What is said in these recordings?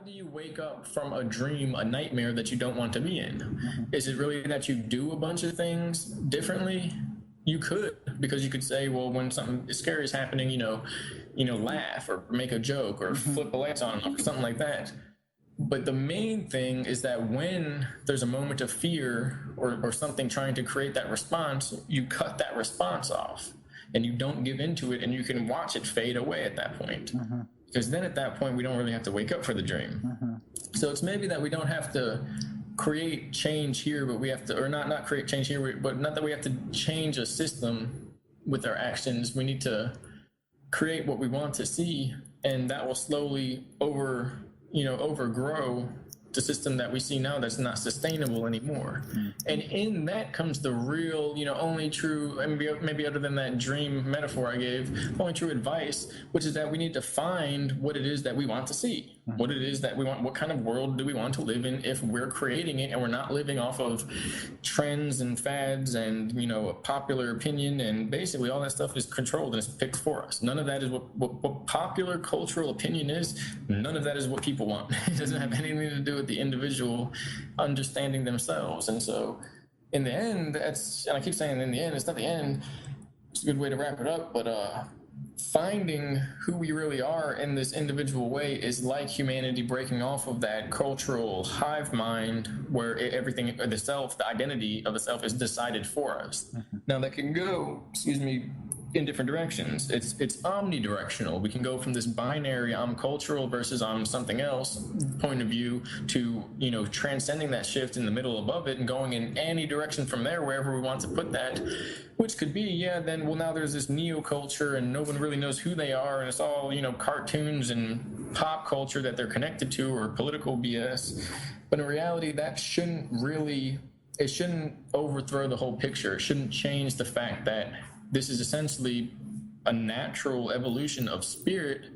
do you wake up from a dream, a nightmare that you don't want to be in? Is it really that you do a bunch of things differently? You could, because you could say, well, when something scary is happening, laugh or make a joke or flip the lights on or something like that. But the main thing is that when there's a moment of fear or something trying to create that response, you cut that response off and you don't give into it, and you can watch it fade away at that point. Because then at that point, we don't really have to wake up for the dream. So it's maybe that we don't have to create change here, but we have to, or not create change here, but not that we have to change a system with our actions. We need to create what we want to see, and that will slowly overgrow the system that we see now that's not sustainable anymore. And in that comes the real, only true, and maybe other than that dream metaphor I gave, only true advice, which is that we need to find what it is that we want to see, what it is that we want, what kind of world do we want to live in if we're creating it and we're not living off of trends and fads and, popular opinion, and basically all that stuff is controlled and it's picked for us. None of that is what popular cultural opinion is. None of that is what people want. It doesn't have anything to do with the individual understanding themselves. And so in the end, and I keep saying in the end, it's not the end, it's a good way to wrap it up, but finding who we really are in this individual way is like humanity breaking off of that cultural hive mind where everything, the self, the identity of the self is decided for us. Now that can go, in different directions. It's omnidirectional. We can go from this binary, I'm cultural versus I'm something else point of view to, transcending that shift in the middle above it and going in any direction from there, wherever we want to put that, which could be, now there's this neo-culture and no one really knows who they are, and it's all, cartoons and pop culture that they're connected to, or political BS. But in reality, that shouldn't overthrow the whole picture. It shouldn't change the fact that this is essentially a natural evolution of spirit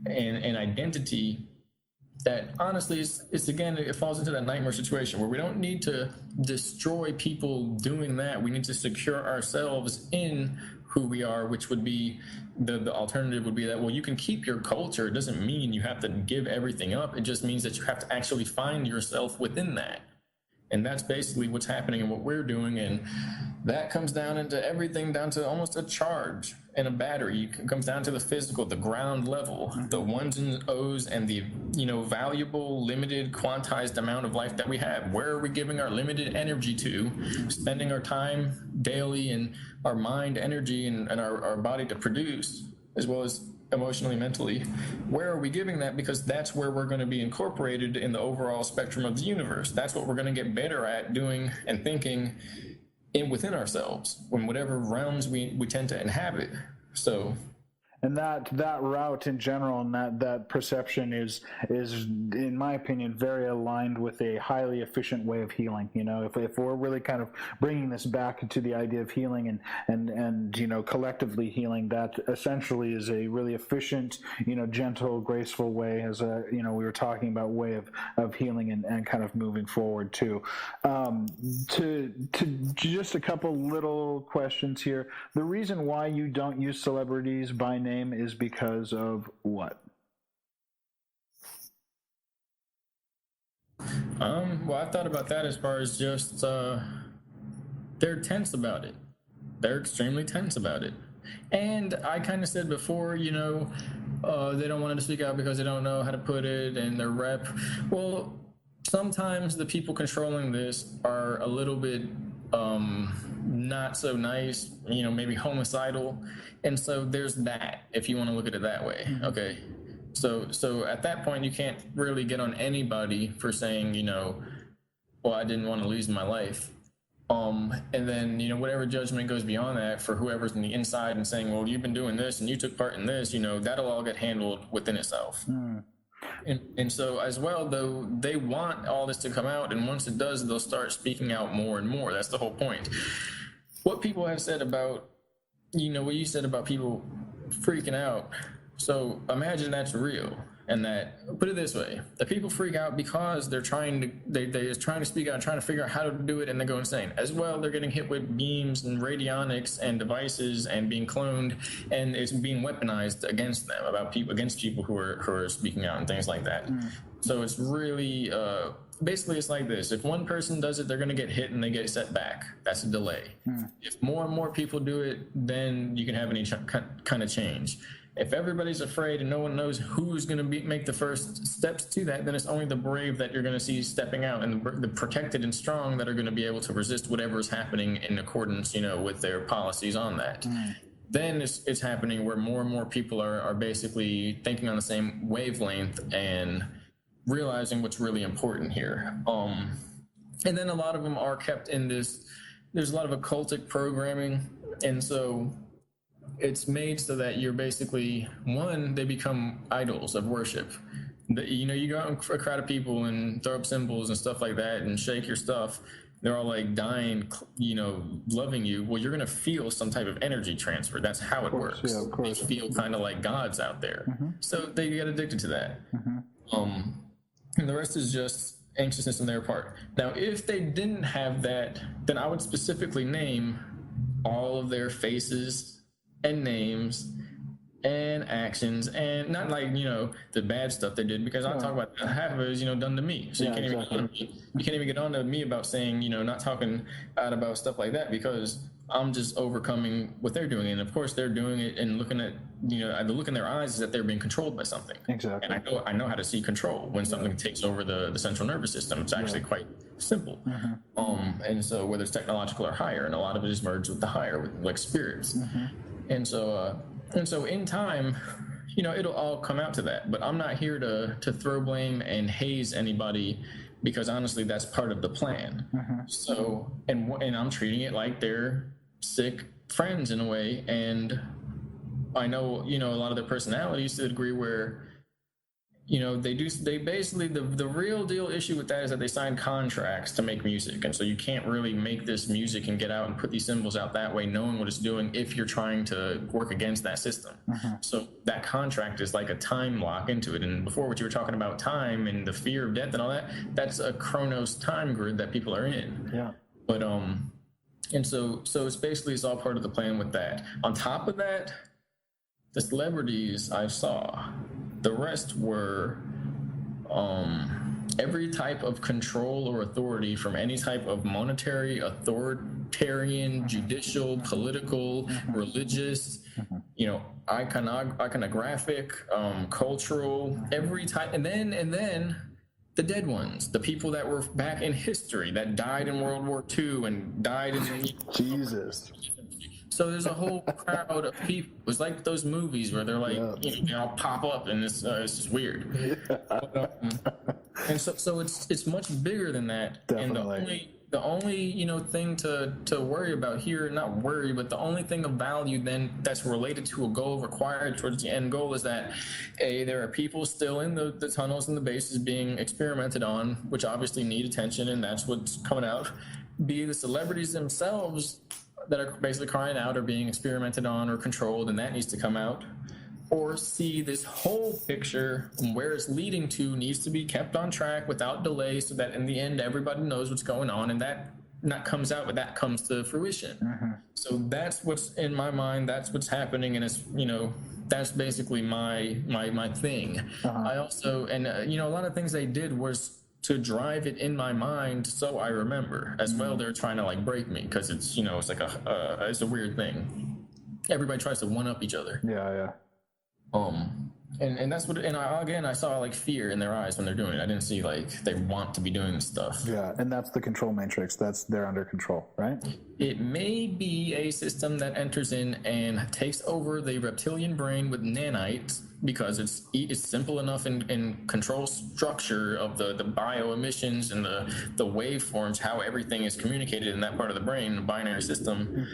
and identity that honestly it falls into that nightmare situation where we don't need to destroy people doing that. We need to secure ourselves in who we are, which would be the alternative would be that, well, you can keep your culture. It doesn't mean you have to give everything up. It just means that you have to actually find yourself within that. And that's basically what's happening and what we're doing. And that comes down into everything, down to almost a charge and a battery. It comes down to the physical, the ground level, the ones and O's, and the, valuable, limited, quantized amount of life that we have. Where are we giving our limited energy to, spending our time daily and our mind, energy, and our body to produce, as well as emotionally, mentally? Where are we giving that? Because that's where we're going to be incorporated in the overall spectrum of the universe. That's what we're going to get better at doing and thinking within ourselves, in whatever realms we tend to inhabit. So, and that route in general and that perception is in my opinion very aligned with a highly efficient way of healing. If we're really kind of bringing this back to the idea of healing and collectively healing, that essentially is a really efficient, gentle, graceful way, as we were talking about, way of healing and kind of moving forward too. To just a couple little questions here. The reason why you don't use celebrities by name is because of what? Well, I thought about that as far as just they're tense about it. They're extremely tense about it. And I kind of said before, they don't want to speak out because they don't know how to put it, and their rep. Well, sometimes the people controlling this are a little bit not so nice, maybe homicidal. And so there's that, if you want to look at it that way. Okay. So at that point, you can't really get on anybody for saying, well, I didn't want to lose my life. And then, whatever judgment goes beyond that for whoever's on the inside and saying, well, you've been doing this and you took part in this, that'll all get handled within itself. And so as well, though, they want all this to come out. And once it does, they'll start speaking out more and more. That's the whole point. What people have said about, what you said about people freaking out. So imagine that's real. And that, put it this way, the people freak out because they're trying to speak out, trying to figure out how to do it, and they go insane. As well, they're getting hit with beams and radionics and devices and being cloned, and it's being weaponized against them, against people who are speaking out and things like that. So it's really basically it's like this: if one person does it, they're going to get hit and they get set back. That's a delay. If more and more people do it, then you can have any kind of change. If everybody's afraid and no one knows who's going to make the first steps to that, then it's only the brave that you're going to see stepping out, and the protected and strong that are going to be able to resist whatever is happening in accordance, with their policies on that. Then it's happening where more and more people are basically thinking on the same wavelength and realizing what's really important here. And then a lot of them are kept in this, there's a lot of occultic programming, and so it's made so that you're basically, they become idols of worship. You go out in a crowd of people and throw up symbols and stuff like that and shake your stuff. They're all like dying, loving you. Well, you're going to feel some type of energy transfer. That's how it works. Yeah, of course. You feel kind of like gods out there. So they get addicted to that. And the rest is just anxiousness on their part. Now, if they didn't have that, then I would specifically name all of their faces and names and actions, and not like the bad stuff they did, because I'll talk about that. Half of it is done to me, so you can't even get on to me about saying not talking out about stuff like that, because I'm just overcoming what they're doing. And of course they're doing it and looking at the look in their eyes is that they're being controlled by something. Exactly. And I know how to see control when something takes over the central nervous system. It's actually quite simple. And so whether it's technological or higher, and a lot of it is merged with the higher, with like spirits. And so in time, it'll all come out to that. But I'm not here to throw blame and haze anybody, because honestly, that's part of the plan. So, and I'm treating it like they're sick friends in a way. And I know, a lot of their personalities to the degree where, they basically, the real deal issue with that is that they sign contracts to make music. And so you can't really make this music and get out and put these symbols out that way, knowing what it's doing, if you're trying to work against that system. So that contract is like a time lock into it. And before, what you were talking about, time and the fear of death and all that, that's a Chronos time grid that people are in. Yeah. But, and so it's all part of the plan with that. On top of that, the celebrities I saw, the rest were every type of control or authority, from any type of monetary, authoritarian, judicial, political, religious, iconographic, cultural, every type. And then the dead ones, the people that were back in history that died in World War II and died in Jesus. So there's a whole crowd of people. It's like those movies where they're like, they all pop up, and it's just weird. And so it's much bigger than that. Definitely. And the only thing to worry about here, not worry, but the only thing of value then that's related to a goal required towards the end goal is that there are people still in the tunnels and the bases being experimented on, which obviously need attention, and that's what's coming out. B, the celebrities themselves that are basically crying out or being experimented on or controlled, and that needs to come out. Or C, this whole picture and where it's leading to needs to be kept on track without delay, so that in the end everybody knows what's going on, and that not comes out, but that comes to fruition. So that's what's in my mind, that's what's happening, and it's that's basically my thing. I also, and a lot of things they did was to drive it in my mind so I remember as well. They're trying to like break me, because it's it's like it's a weird thing. Everybody tries to one up each other. And that's what, and I saw like fear in their eyes when they're doing it. I didn't see like they want to be doing this stuff. And that's the control matrix. They're under control, right? It may be a system that enters in and takes over the reptilian brain with nanites, because it's simple enough in control structure of the bio emissions and the waveforms, how everything is communicated in that part of the brain, the binary system,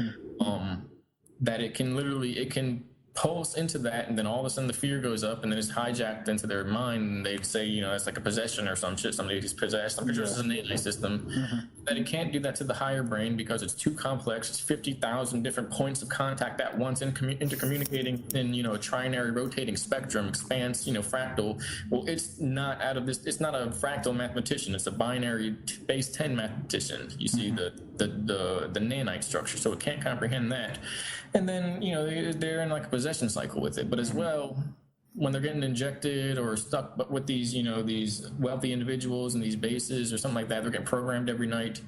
that it can pulse into that, and then all of a sudden the fear goes up, and then it's hijacked into their mind, and they say, it's like a possession or some shit, somebody who's possessed. I'm pretty sure this is an AI system. That it can't do that to the higher brain because it's too complex. It's 50,000 different points of contact at once, intercommunicating in a trinary rotating spectrum, expanse, fractal. Well, it's not out of this. It's not a fractal mathematician. It's a binary base 10 mathematician. You see the nanite structure, so it can't comprehend that. And then they're in like a possession cycle with it. But as well, when they're getting injected or stuck but with these, these wealthy individuals and these bases or something like that, they're getting programmed every night.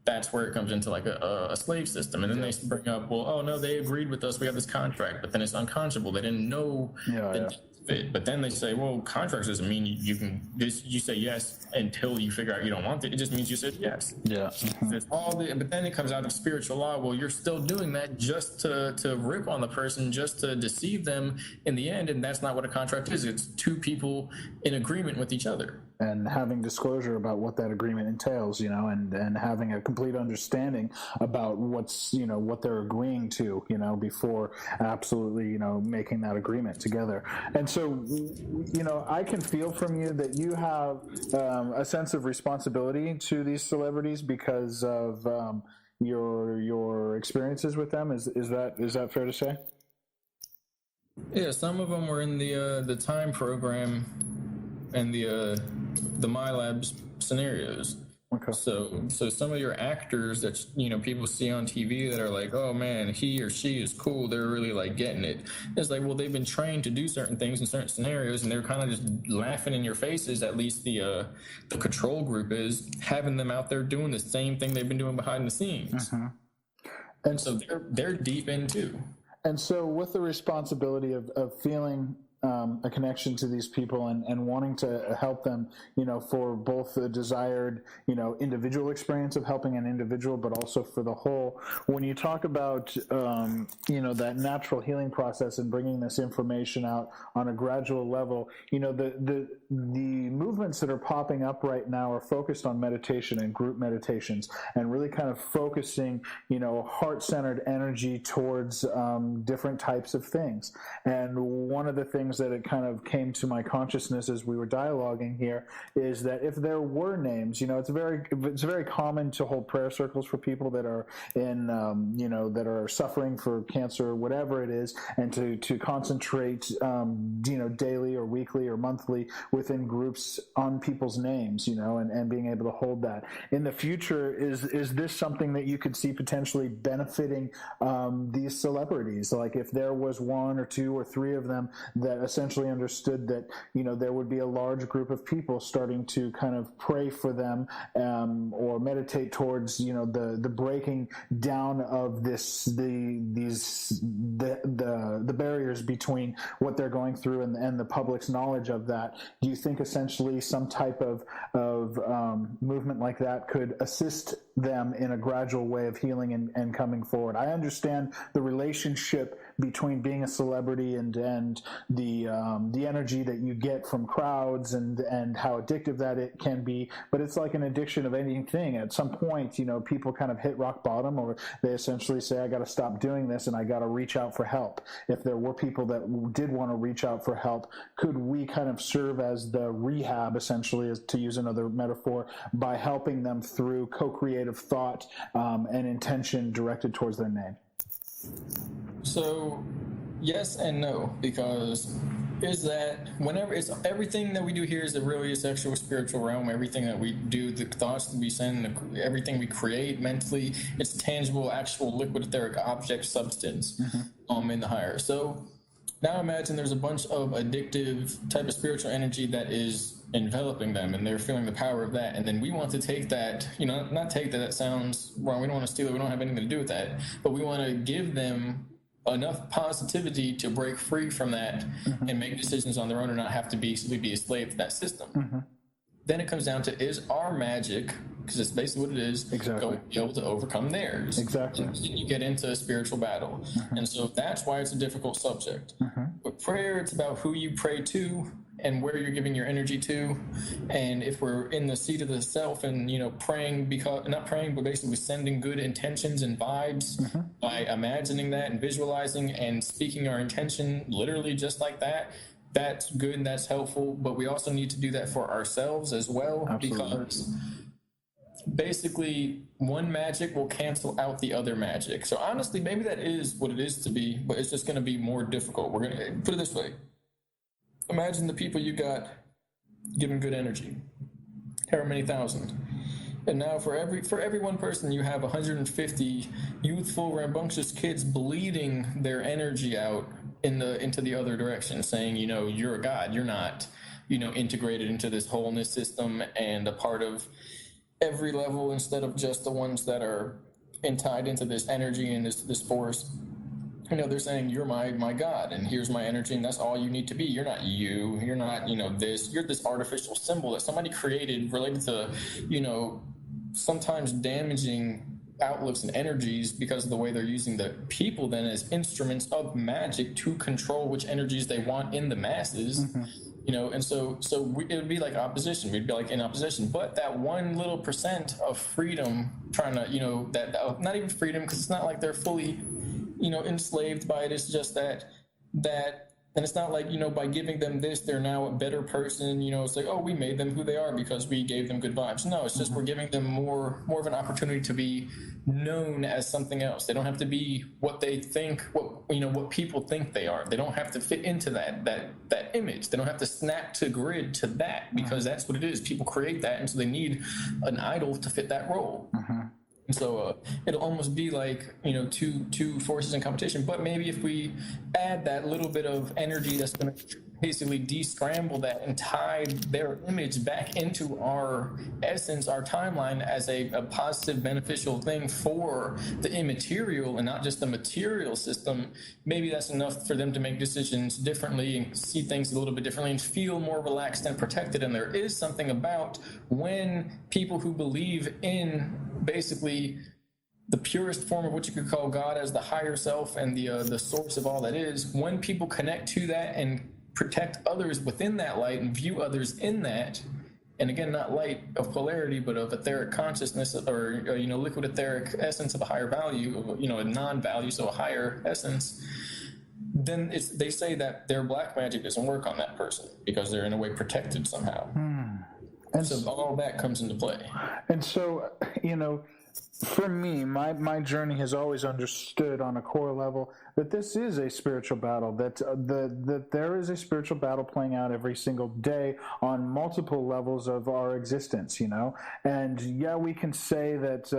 That's where it comes into like a slave system. And then they bring up, well, oh no, they agreed with us, we have this contract, but then it's unconscionable. They didn't know fit. But then they say, well, contracts doesn't mean you can you say yes until you figure out you don't want it. It just means you said yes. Yeah. There's but then it comes out of spiritual law. Well, you're still doing that just to rip on the person, just to deceive them in the end, and that's not what a contract is. It's two people in agreement with each other. And having disclosure about what that agreement entails, and having a complete understanding about what's, what they're agreeing to, before absolutely, making that agreement together. And so, I can feel from you that you have a sense of responsibility to these celebrities because of your experiences with them. Is that fair to say? Yeah, some of them were in the Time program and the MyLab scenarios. Okay. So some of your actors that people see on TV that are like, oh man, he or she is cool, they're really like getting it. It's like, well, they've been trained to do certain things in certain scenarios, and they're kind of just laughing in your faces. At least the control group is having them out there doing the same thing they've been doing behind the scenes. Mm-hmm. And so they're deep in too. And so with the responsibility of feeling a connection to these people and wanting to help them, for both the desired, individual experience of helping an individual, but also for the whole. When you talk about, that natural healing process and bringing this information out on a gradual level, the movements that are popping up right now are focused on meditation and group meditations and really kind of focusing, heart-centered energy towards different types of things. And one of the things that it kind of came to my consciousness as we were dialoguing here is that if there were names, it's very common to hold prayer circles for people that are in, that are suffering for cancer or whatever it is, and to concentrate, daily or weekly or monthly within groups on people's names, and being able to hold that. In the future, is this something that you could see potentially benefiting these celebrities? Like if there was one or two or three of them that essentially understood that, there would be a large group of people starting to kind of pray for them, or meditate towards, the breaking down of the barriers between what they're going through and the public's knowledge of that. Do you think essentially some type of movement like that could assist them in a gradual way of healing and coming forward? I understand the relationship between being a celebrity and the energy that you get from crowds and how addictive that it can be, but it's like an addiction of anything. At some point, people kind of hit rock bottom, or they essentially say, I got to stop doing this and I got to reach out for help. If there were people that did want to reach out for help, could we kind of serve as the rehab, essentially, as to use another metaphor, by helping them through co-creative thought and intention directed towards their name? So yes and no, because is that whenever it's everything that we do here is really a sexual spiritual realm. Everything that we do, the thoughts that we send, everything we create mentally, it's tangible, actual liquid etheric object substance in the higher. So now imagine there's a bunch of addictive type of spiritual energy that is enveloping them, and they're feeling the power of that. And then we want to take that, not take that, that sounds wrong. We don't want to steal it. We don't have anything to do with that. But we want to give them enough positivity to break free from that and make decisions on their own and not have to basically be a slave to that system. Then it comes down to, is our magic, because it's basically what it is, going to be able to overcome theirs? Exactly. So you get into a spiritual battle. And so that's why it's a difficult subject. But prayer, it's about who you pray to and where you're giving your energy to. And if we're in the seat of the self and, praying, because not praying, but basically sending good intentions and vibes by imagining that and visualizing and speaking our intention literally just like that, that's good and that's helpful. But we also need to do that for ourselves as well. Absolutely. Because basically one magic will cancel out the other magic. So honestly, maybe that is what it is to be, but it's just going to be more difficult. We're going to put it this way. Imagine the people you got giving good energy, however many thousand. And now for every one person, you have 150 youthful, rambunctious kids bleeding their energy out into the other direction, saying, you're a god, you're not, integrated into this wholeness system and a part of every level instead of just the ones that are tied into this energy and this force. They're saying, you're my god, and here's my energy, and that's all you need to be. You're not you. You're not, you're this artificial symbol that somebody created related to, sometimes damaging outlooks and energies because of the way they're using the people then as instruments of magic to control which energies they want in the masses. And so it would be like opposition. We'd be like in opposition, but that one little percent of freedom, trying to, that not even freedom, because it's not like they're fully, enslaved by it. It's just that, and it's not like, by giving them this, they're now a better person. It's like, oh, we made them who they are because we gave them good vibes. No, it's just we're giving them more of an opportunity to be known as something else. They don't have to be what they think, what people think they are. They don't have to fit into that image. They don't have to snap to grid to that, because that's what it is. People create that, and so they need an idol to fit that role. So it'll almost be like, two forces in competition. But maybe if we add that little bit of energy that's going to basically de-scramble that and tie their image back into our essence, our timeline, as a positive, beneficial thing for the immaterial and not just the material system, maybe that's enough for them to make decisions differently and see things a little bit differently and feel more relaxed and protected. And there is something about when people who believe in basically the purest form of what you could call God as the higher self and the source of all that is, when people connect to that and protect others within that light and view others in that, and again, not light of polarity, but of etheric consciousness, or liquid etheric essence of a higher value, a non-value, so a higher essence, then they say that their black magic doesn't work on that person because they're in a way protected somehow. And so all that comes into play. And so, for me, my journey has always understood on a core level that this is a spiritual battle, that there is a spiritual battle playing out every single day on multiple levels of our existence, And yeah, we can say that,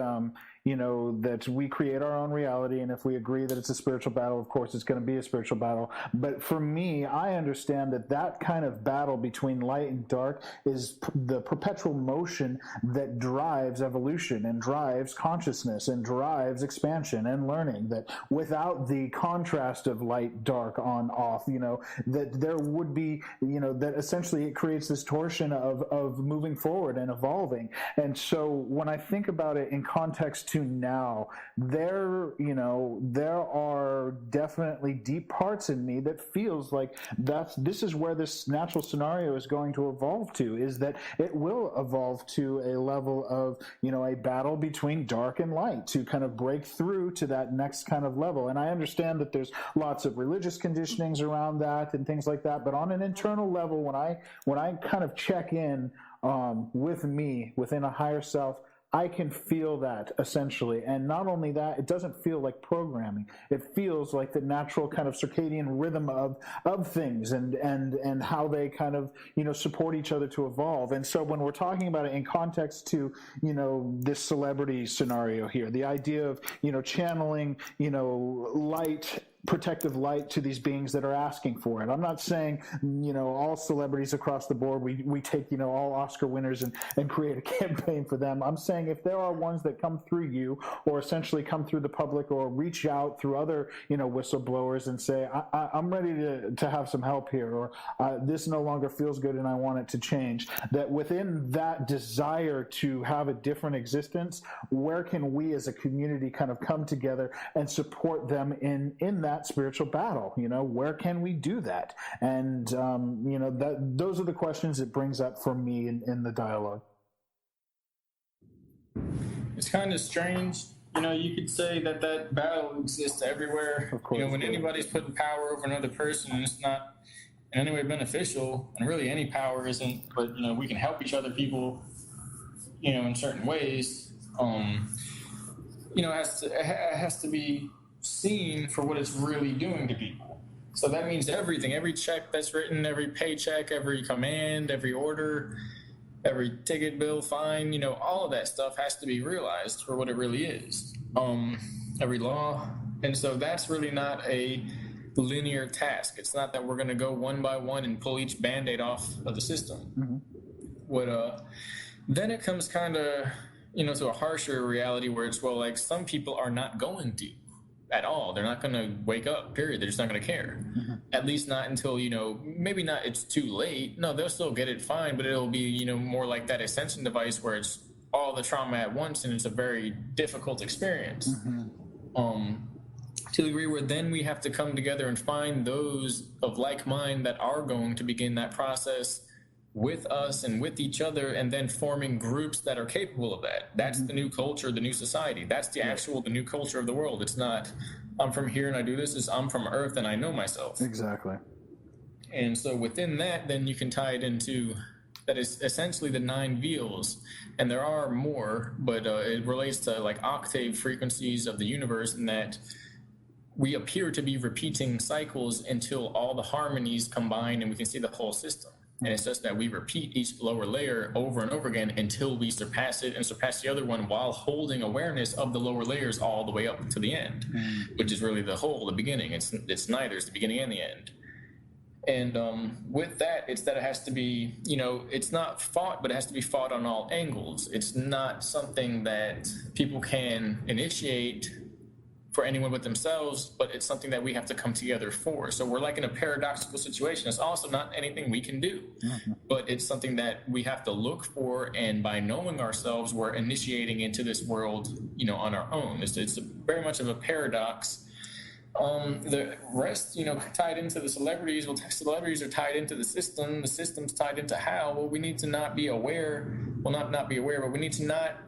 that we create our own reality, and if we agree that it's a spiritual battle, of course it's going to be a spiritual battle. But for me, I understand that kind of battle between light and dark is the perpetual motion that drives evolution and drives consciousness and drives expansion and learning, that without the contrast of light, dark, on, off, that there would be, that essentially it creates this torsion of moving forward and evolving. And so when I think about it in context to now, there are definitely deep parts in me that feels like this is where this natural scenario is going to evolve to, is that it will evolve to a level of, a battle between dark and light to kind of break through to that next kind of level. And I understand that there's lots of religious conditionings around that and things like that, but on an internal level, when I kind of check in with me within a higher self, I can feel that essentially. And not only that, it doesn't feel like programming. It feels like the natural kind of circadian rhythm of things and how they kind of, support each other to evolve. And so when we're talking about it in context to, this celebrity scenario here, the idea of, channeling, light, protective light to these beings that are asking for it. I'm not saying, all celebrities across the board, we take, all Oscar winners and create a campaign for them. I'm saying if there are ones that come through you, or essentially come through the public, or reach out through other, whistleblowers and say, I'm ready to have some help here, or this no longer feels good and I want it to change, that within that desire to have a different existence, where can we as a community kind of come together and support them in that spiritual battle? Where can we do that? And those are the questions it brings up for me in the dialogue. It's kind of strange. You could say that battle exists everywhere. Of course, when anybody's putting power over another person, and it's not in any way beneficial, and really any power isn't, but we can help each other, people, in certain ways. It has to be seen for what it's really doing to people. So that means everything, every check that's written, every paycheck, every command, every order, every ticket, bill, fine, all of that stuff has to be realized for what it really is. Every law. And so that's really not a linear task. It's not that we're going to go one by one and pull each band-aid off of the system. Then it comes kind of, to a harsher reality where it's, well, like, some people are not going to at all. They're not going to wake up, period. They're just not going to care. At least not until, maybe not it's too late. No, they'll still get it fine, but it'll be, more like that ascension device where it's all the trauma at once and it's a very difficult experience. To the degree where then we have to come together and find those of like mind that are going to begin that process with us and with each other, and then forming groups that are capable of that. That's the new culture, the new society. That's the new culture of the world. It's not, I'm from here and I do this. It's, I'm from Earth and I know myself. Exactly. And so within that, then you can tie it into, that is essentially the 9 Veals. And there are more, but it relates to like octave frequencies of the universe, in that we appear to be repeating cycles until all the harmonies combine and we can see the whole system. And it's just that we repeat each lower layer over and over again until we surpass it and surpass the other one, while holding awareness of the lower layers all the way up to the end, which is really the beginning. It's neither, it's the beginning and the end. And with that, it's that it has to be, it's not fought, but it has to be fought on all angles. It's not something that people can initiate for anyone but themselves, but it's something that we have to come together for. So we're like in a paradoxical situation. It's also not anything we can do, but it's something that we have to look for. And by knowing ourselves, we're initiating into this world, on our own. It's very much of a paradox. The rest, tied into the celebrities. Well, celebrities are tied into the system. The system's tied into how. Well, we need to not be aware. Well, not be aware, but we need to not.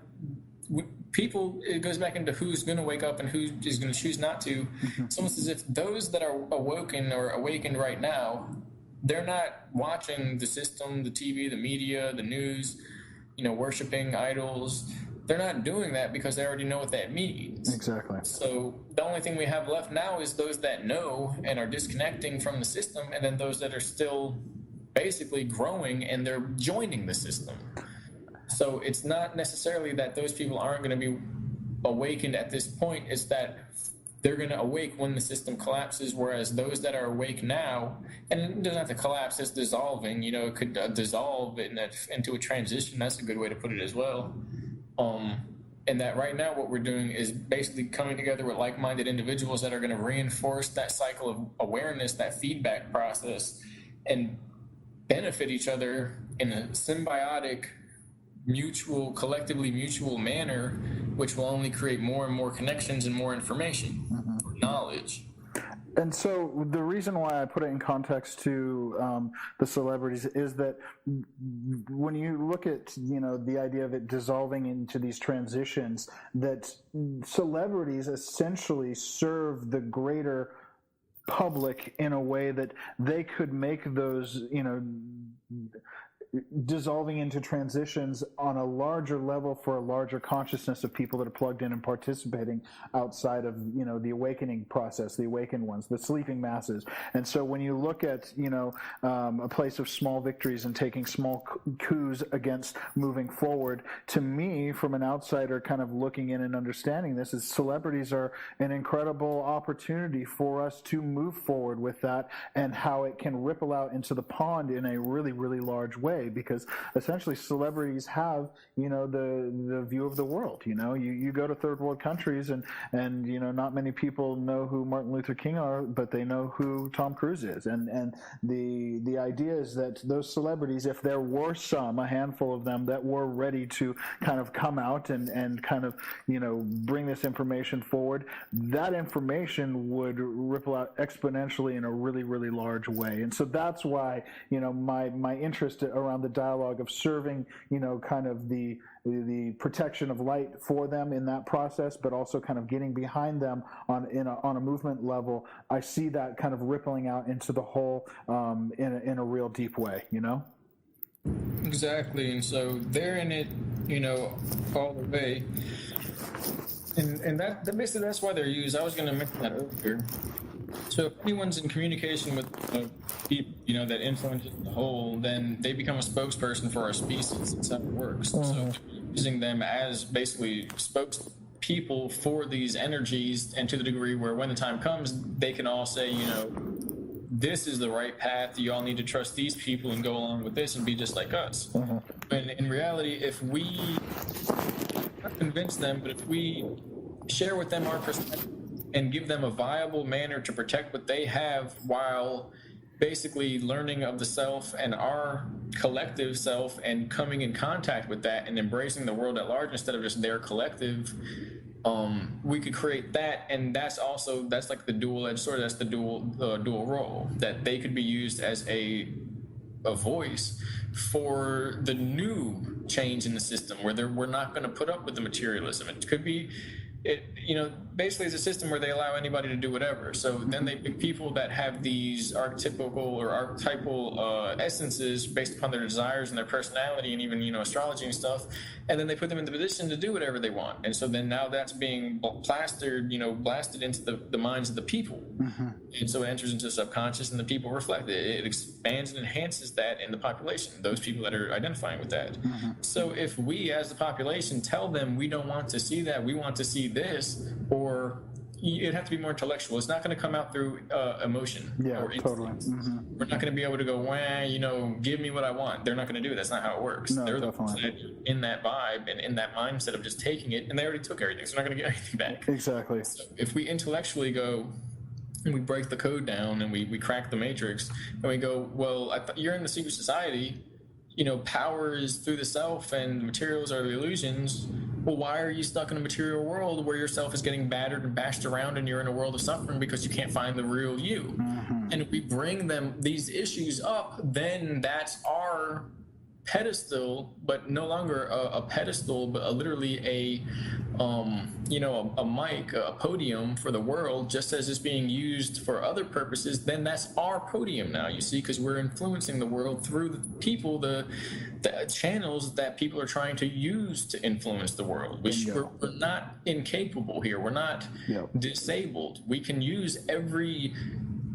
People, it goes back into who's going to wake up and who is going to choose not to. It's almost as if those that are awoken or awakened right now, they're not watching the system, the TV, the media, the news, worshiping idols. They're not doing that because they already know what that means. Exactly. So the only thing we have left now is those that know and are disconnecting from the system, and then those that are still basically growing and they're joining the system. So it's not necessarily that those people aren't going to be awakened at this point. It's that they're going to awake when the system collapses, whereas those that are awake now, and it doesn't have to collapse, it's dissolving. It could dissolve into a transition. That's a good way to put it as well. And that right now what we're doing is basically coming together with like-minded individuals that are going to reinforce that cycle of awareness, that feedback process, and benefit each other in a symbiotic, collectively mutual manner, which will only create more and more connections and more information, knowledge. And so the reason why I put it in context to the celebrities is that when you look at, the idea of it dissolving into these transitions, that celebrities essentially serve the greater public in a way that they could make those, dissolving into transitions on a larger level for a larger consciousness of people that are plugged in and participating outside of, the awakening process, the awakened ones, the sleeping masses. And so when you look at, a place of small victories and taking small coups against moving forward, to me, from an outsider kind of looking in and understanding this, is celebrities are an incredible opportunity for us to move forward with that, and how it can ripple out into the pond in a really, really large way. Because essentially celebrities have, the view of the world. You go to third world countries and not many people know who Martin Luther King are, but they know who Tom Cruise is. And the idea is that those celebrities, if there were a handful of them that were ready to kind of come out and kind of, bring this information forward, that information would ripple out exponentially in a really, really large way. And so that's why, my interest around the dialogue of serving, kind of the protection of light for them in that process, but also kind of getting behind them on a movement level. I see that kind of rippling out into the whole in a real deep way, Exactly. And so they're in it, all the way. And that basically that's why they're used. I was going to mention that earlier. So if anyone's in communication with people, that influences the whole, then they become a spokesperson for our species. That's how it works. So using them as basically people for these energies, and to the degree where when the time comes, they can all say, this is the right path. You all need to trust these people and go along with this and be just like us. And in reality, if we not convince them, but if we share with them our perspective and give them a viable manner to protect what they have while basically learning of the self and our collective self and coming in contact with that and embracing the world at large instead of just their collective, we could create that. And that's like the dual-edged sword. That's the dual role, that they could be used as a voice for the new change in the system where we're not going to put up with the materialism. It could be basically it's a system where they allow anybody to do whatever. So then they pick people that have these archetypal essences based upon their desires and their personality and even, astrology and stuff. And then they put them in the position to do whatever they want. And so then now that's being blasted into the minds of the people. And so it enters into the subconscious and the people reflect it. It expands and enhances that in the population, those people that are identifying with that. So if we as the population tell them we don't want to see that, we want to see this, or it'd have to be more intellectual. It's not going to come out through emotion. Yeah, or totally. We're not going to be able to go, give me what I want. They're not going to do it. That's not how it works. No, They're definitely. the ones that in that vibe and in that mindset of just taking it, and they already took everything, so they're not going to get anything back. Exactly. So if we intellectually go and we break the code down and we crack the matrix and we go, well, you're in the secret society, power is through the self and the materials are the illusions. Well, why are you stuck in a material world where your self is getting battered and bashed around and you're in a world of suffering because you can't find the real you? And if we bring them these issues up, then that's our pedestal, but no longer a pedestal, but literally a mic, a podium for the world, just as it's being used for other purposes. Then that's our podium now, you see, because we're influencing the world through the people, the channels that people are trying to use to influence the world. We're not incapable here. We're not disabled. We can use every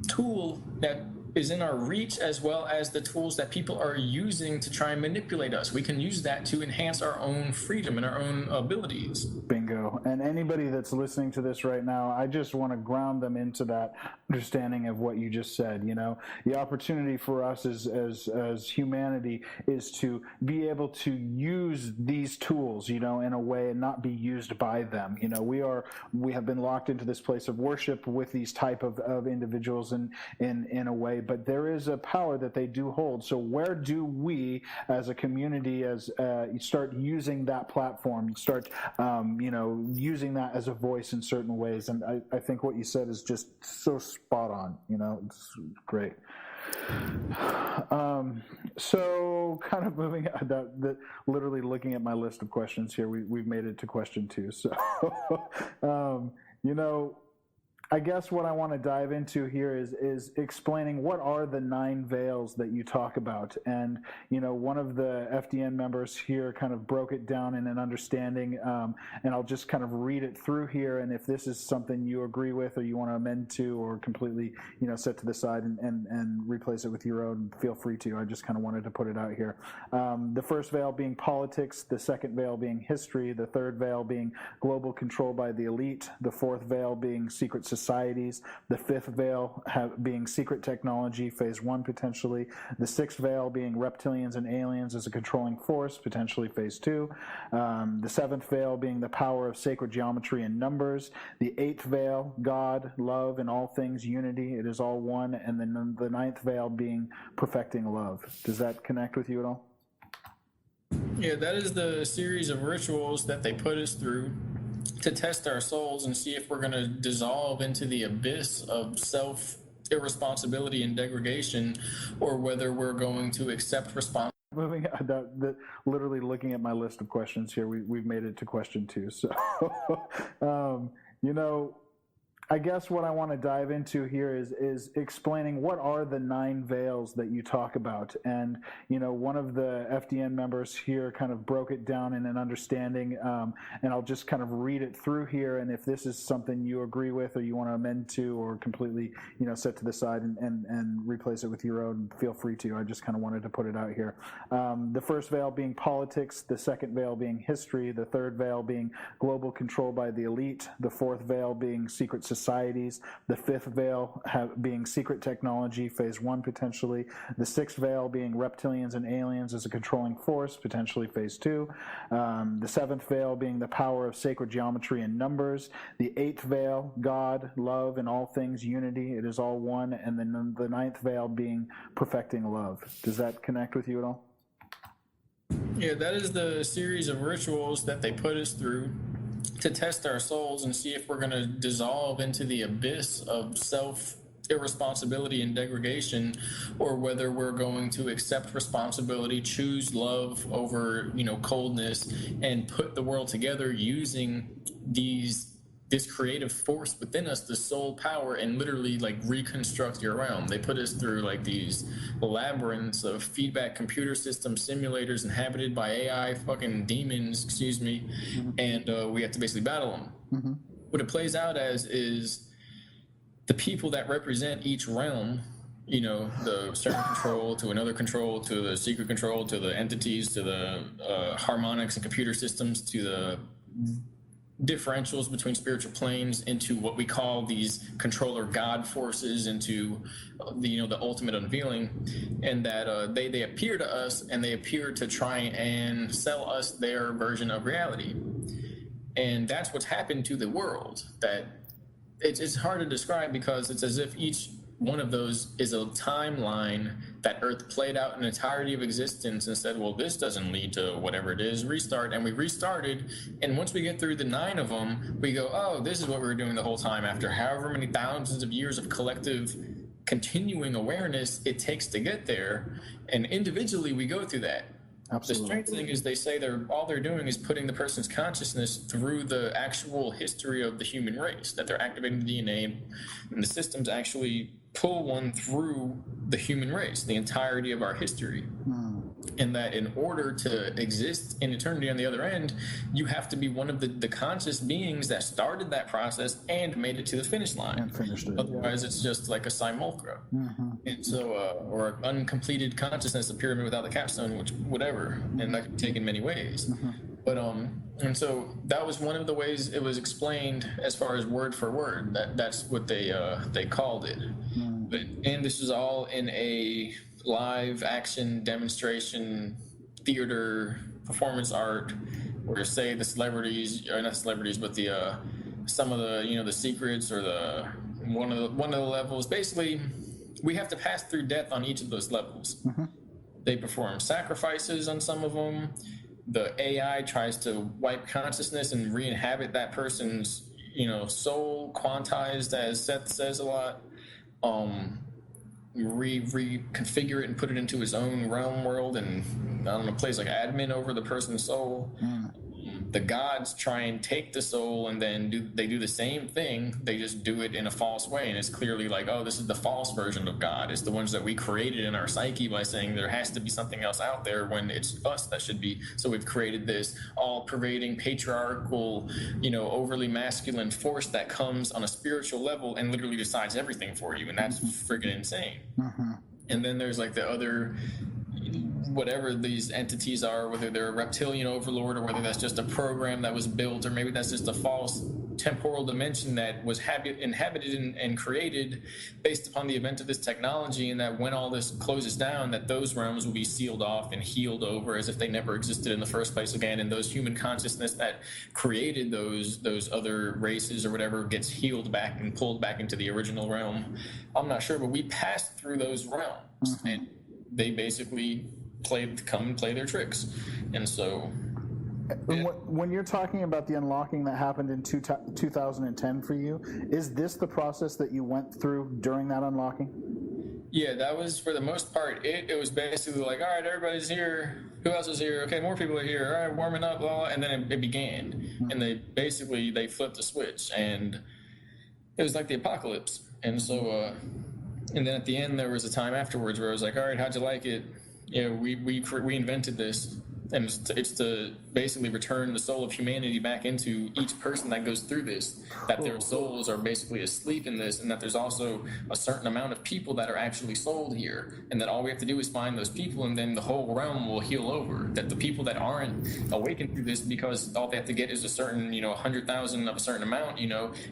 tool that is in our reach, as well as the tools that people are using to try and manipulate us. We can use that to enhance our own freedom and our own abilities. Bingo. And anybody that's listening to this right now, I just want to ground them into that understanding of what you just said. The opportunity for us as humanity is to be able to use these tools, in a way and not be used by them. We have been locked into this place of worship with these type of individuals in a way, but there is a power that they do hold. So where do we as a community start using that platform, start using that as a voice in certain ways? And I think what you said is just so spot on. It's great. So kind of moving literally looking at my list of questions here, we've made it to question 2. So I guess what I want to dive into here is explaining what are the 9 veils that you talk about. And, one of the FDN members here kind of broke it down in an understanding, and I'll just kind of read it through here. And if this is something you agree with or you want to amend to or completely, set to the side and replace it with your own, feel free to. I just kind of wanted to put it out here. The first veil being politics, the second veil being history, the third veil being global control by the elite, the fourth veil being secret societies, the fifth veil being secret technology, phase 1 potentially, the sixth veil being reptilians and aliens as a controlling force, potentially phase 2, the seventh veil being the power of sacred geometry and numbers, the eighth veil, God, love, and all things unity, it is all one, and then the ninth veil being perfecting love. Does that connect with you at all? Yeah, that is the series of rituals that they put us through to test our souls and see if we're going to dissolve into the abyss of self irresponsibility and degradation, or whether we're going to accept responsibility. Moving literally looking at my list of questions here, we've made it to question 2. So I guess what I want to dive into here is explaining what are the 9 veils that you talk about. And, one of the FDN members here kind of broke it down in an understanding, and I'll just kind of read it through here. And if this is something you agree with or you want to amend to or completely, set to the side and replace it with your own, feel free to. I just kind of wanted to put it out here. The first veil being politics, the second veil being history, the third veil being global control by the elite, the fourth veil being secret societies, the fifth veil being secret technology, phase 1 potentially, the sixth veil being reptilians and aliens as a controlling force, potentially phase 2, the seventh veil being the power of sacred geometry and numbers, the eighth veil, God, love, and all things unity, it is all one, and then the ninth veil being perfecting love. Does that connect with you at all? Yeah, that is the series of rituals that they put us through to test our souls and see if we're going to dissolve into the abyss of irresponsibility and degradation, or whether we're going to accept responsibility, choose love over, coldness, and put the world together using this creative force within us, the soul power, and literally reconstruct your realm. They put us through these labyrinths of feedback computer system simulators inhabited by AI fucking demons, and we have to basically battle them. Mm-hmm. What it plays out as is the people that represent each realm, the certain control to another control to the secret control to the entities to the harmonics and computer systems to the differentials between spiritual planes into what we call these controller God forces, into the ultimate unveiling, and that they appear to us and they appear to try and sell us their version of reality. And that's what's happened to the world. That it's hard to describe because it's as if each one of those is a timeline that Earth played out an entirety of existence and said, well, this doesn't lead to whatever it is, restart. And we restarted. And once we get through the 9 of them, we go, oh, this is what we were doing the whole time after however many thousands of years of collective continuing awareness it takes to get there. And individually, we go through that. Absolutely. The strange thing is they say all they're doing is putting the person's consciousness through the actual history of the human race, that they're activating the DNA and the systems actually pull one through the human race, the entirety of our history. And that in order to exist in eternity on the other end, you have to be one of the conscious beings that started that process and made it to the finish line. And finished it. Otherwise, it's just like a simulacra. Mm-hmm. And so, or an uncompleted consciousness, a pyramid without the capstone, which whatever, and that can be taken many ways. Mm-hmm. But and so that was one of the ways it was explained as far as word for word. That's what they called it. Mm. And this is all in a live action demonstration theater performance art, where say the celebrities, or not celebrities, but the some of the the secrets or the one of the levels. Basically, we have to pass through death on each of those levels. Mm-hmm. They perform sacrifices on some of them. The AI tries to wipe consciousness and re-inhabit that person's, soul, quantized, as Seth says a lot. Reconfigure it and put it into his own realm world, and plays like admin over the person's soul. The gods try and take the soul, and then they do the same thing. They just do it in a false way, and it's clearly like, oh, this is the false version of God. It's the ones that we created in our psyche by saying there has to be something else out there when it's us that should be. So we've created this all-pervading patriarchal, overly masculine force that comes on a spiritual level and literally decides everything for you, and that's friggin' insane. Mm-hmm. And then there's the other, whatever these entities are, whether they're a reptilian overlord or whether that's just a program that was built, or maybe that's just a false temporal dimension that was inhabited and created based upon the event of this technology, and that when all this closes down, that those realms will be sealed off and healed over as if they never existed in the first place again, and those human consciousness that created those other races or whatever gets healed back and pulled back into the original realm. I'm not sure, but we passed through those realms. Mm-hmm. And they basically come and play their tricks. And so when you're talking about the unlocking that happened in 2010 for you, is this the process that you went through during that unlocking? Yeah, that was for the most part it was basically like, all right, everybody's here, who else is here, okay, more people are here, all right, warming up, blah, and then it began. Mm-hmm. And they flipped the switch, and it was like the apocalypse. And so, and then at the end, there was a time afterwards where I was like, all right, how'd you like it? You know, we invented this, and it's to basically return the soul of humanity back into each person that goes through this, that their souls are basically asleep in this, and that there's also a certain amount of people that are actually sold here, and that all we have to do is find those people, and then the whole realm will heal over. That the people that aren't awakened through this, because all they have to get is a certain, 100,000 of a certain amount,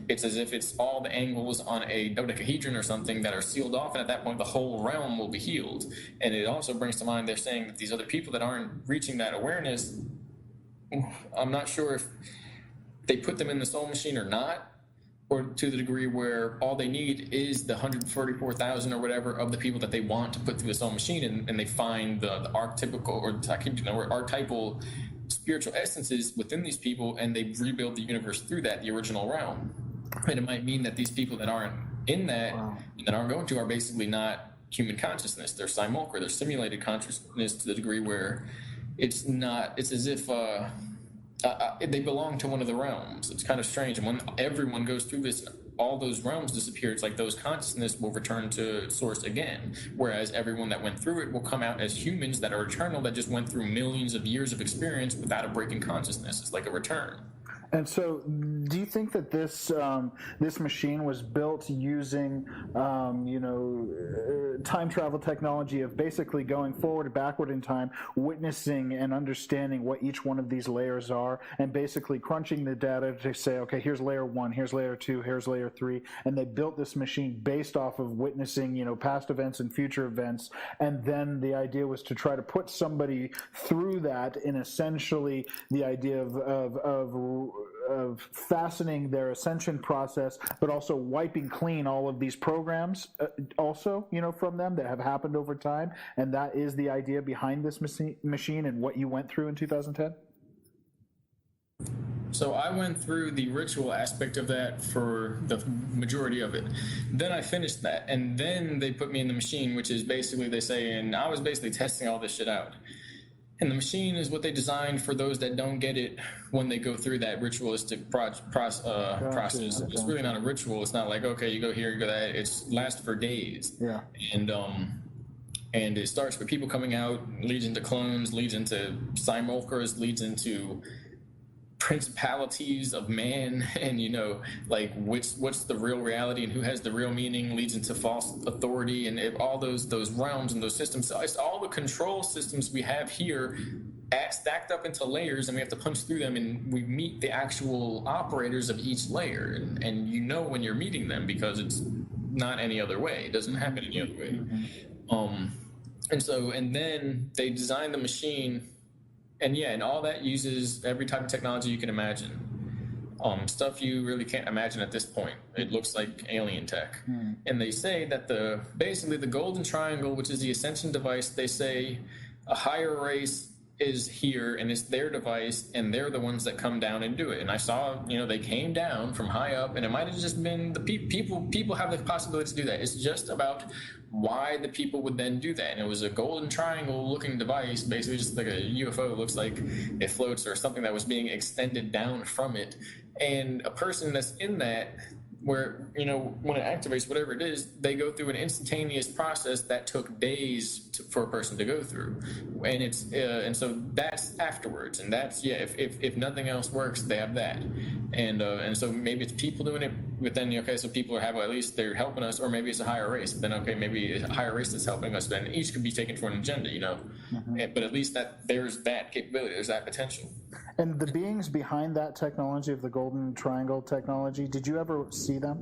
it's as if it's all the angles on a dodecahedron or something that are sealed off, and at that point the whole realm will be healed. And it also brings to mind, they're saying that these other people that aren't reaching that awareness, I'm not sure if they put them in the soul machine or not, or to the degree where all they need is the 144,000 or whatever of the people that they want to put through the soul machine, and they find the archetypical or archetypal spiritual essences within these people, and they rebuild the universe through that, the original realm. And it might mean that these people that aren't in that, that aren't going to, are basically not human consciousness. They're simulacra, they're simulated consciousness, to the degree where it's as if they belong to one of the realms. It's kind of strange. And when everyone goes through this, all those realms disappear. It's like those consciousness will return to source again. Whereas everyone that went through it will come out as humans that are eternal, that just went through millions of years of experience without a break in consciousness. It's like a return. And so, do you think that this machine was built using, time travel technology of basically going forward, backward in time, witnessing and understanding what each one of these layers are, and basically crunching the data to say, okay, here's layer 1, here's layer 2, here's layer 3, and they built this machine based off of witnessing, past events and future events, and then the idea was to try to put somebody through that in essentially the idea of fastening their ascension process, but also wiping clean all of these programs from them that have happened over time. And that is the idea behind this machine and what you went through in 2010? So I went through the ritual aspect of that for the majority of it. Then I finished that, and then they put me in the machine, which is basically, they say, and I was basically testing all this shit out. And the machine is what they designed for those that don't get it when they go through that ritualistic process. It's really not a ritual. It's not like, okay, you go here, you go that. It's lasts for days. Yeah. And it starts with people coming out, leads into clones, leads into simulacras, leads into principalities of man, and what's the real reality and who has the real meaning, leads into false authority, and all those realms and those systems. So it's all the control systems we have here stacked up into layers, and we have to punch through them, and we meet the actual operators of each layer, and when you're meeting them, because it's not any other way. It doesn't happen any other way. And then they design the machine. And all that uses every type of technology you can imagine. Stuff you really can't imagine at this point. It looks like alien tech. And they say that basically the Golden Triangle, which is the Ascension device, they say a higher race is here, and it's their device, and they're the ones that come down and do it. And I saw, they came down from high up, and it might have just been the people have the possibility to do that. It's just about why the people would then do that. And it was a golden triangle looking device, basically just like a UFO. It looks like it floats, or something that was being extended down from it. And a person that's in that, where, when it activates, whatever it is, they go through an instantaneous process that took days for a person to go through. And and so that's afterwards. And that's, if nothing else works, they have that. And so maybe it's people doing it, but then, so people at least they're helping us, or maybe it's a higher race. But then, maybe it's a higher race that's helping us, then each could be taken for an agenda, But at least there's that capability, there's that potential. And the beings behind that technology of the Golden Triangle technology, did you ever see them?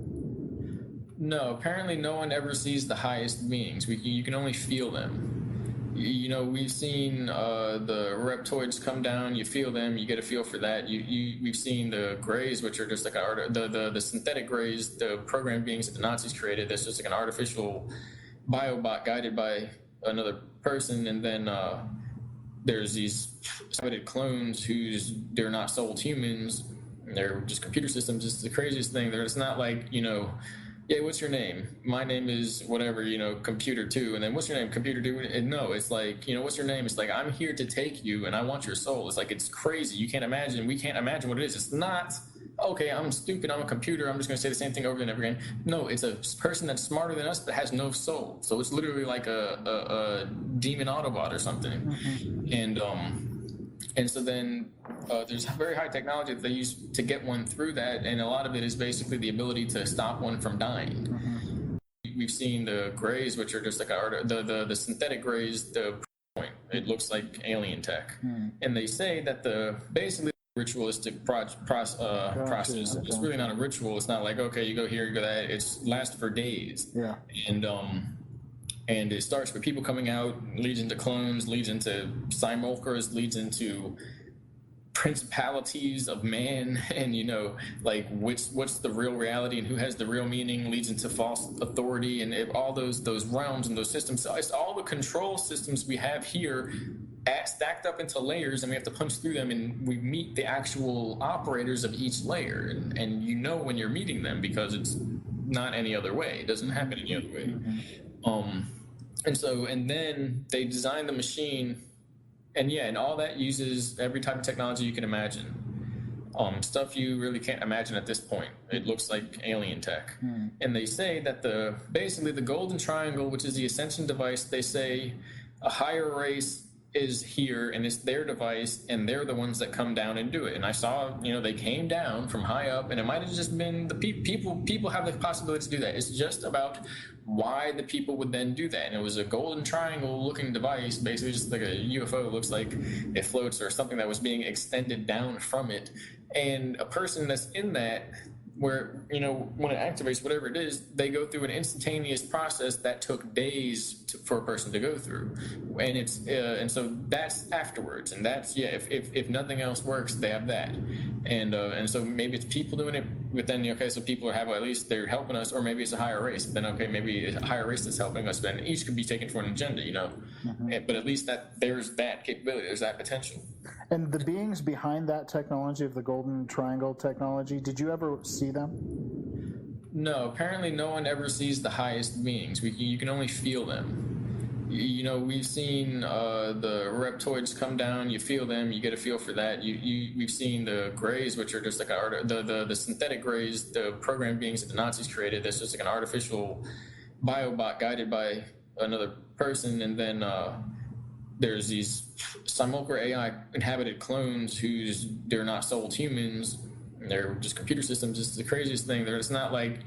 No, apparently no one ever sees the highest beings. You can only feel them. We've seen the reptoids come down. You feel them. You get a feel for that. We've seen the Greys, which are just like the synthetic Greys, the programmed beings that the Nazis created. That's just like an artificial biobot guided by another person, and then there's these simulated clones they're not souled humans. They're just computer systems. It's the craziest thing. It's not like, what's your name? My name is whatever, computer 2. And then what's your name? Computer 2. And no, it's like, what's your name? It's like, I'm here to take you and I want your soul. It's like, it's crazy. We can't imagine what it is. It's not okay, I'm stupid, I'm a computer, I'm just going to say the same thing over and over again. No, it's a person that's smarter than us but has no soul. So it's literally like a demon Autobot or something. And so then there's very high technology that they use to get one through that, and a lot of it is basically the ability to stop one from dying. We've seen the grays, which are just like the synthetic grays, the point. It looks like alien tech, and they say that the basically ritualistic process. It's really not a ritual. It's not like, okay, you go here, you go that. It's lasts for days. Yeah. And it starts with people coming out, leads into clones, leads into simulacras, leads into principalities of man, and like what's the real reality and who has the real meaning, leads into false authority, and all those realms and those systems. So it's all the control systems we have here stacked up into layers, and we have to punch through them, and we meet the actual operators of each layer, and when you're meeting them, because it's not any other way. It doesn't happen any other way. And then they design the machine, and all that uses every type of technology you can imagine. Stuff you really can't imagine at this point. It looks like alien tech. And they say that basically the Golden Triangle, which is the Ascension device, they say a higher race is here, and it's their device, and they're the ones that come down and do it. And I saw, they came down from high up, and it might have just been the people have the possibility to do that. It's just about why the people would then do that. And it was a golden triangle looking device, basically just like a UFO. It looks like it floats, or something that was being extended down from it. And a person that's in that, where when it activates, whatever it is, they go through an instantaneous process that took days for a person to go through, and and so that's afterwards, and that's if nothing else works, they have that, and so maybe it's people doing it, but then so people at least they're helping us, or maybe it's a higher race, then maybe a higher race that's helping us, then each could be taken for an agenda, but at least there's that capability, there's that potential. And the beings behind that technology of the Golden Triangle technology, did you ever see them? No, apparently no one ever sees the highest beings. You can only feel them. We've seen the reptoids come down. You feel them. You get a feel for that. We've seen the grays, which are just like the synthetic grays, the programmed beings that the Nazis created. That's just like an artificial biobot guided by another person, and then there's these simulacra AI inhabited clones they're not souled humans. They're just computer systems. It's the craziest thing. It's not like,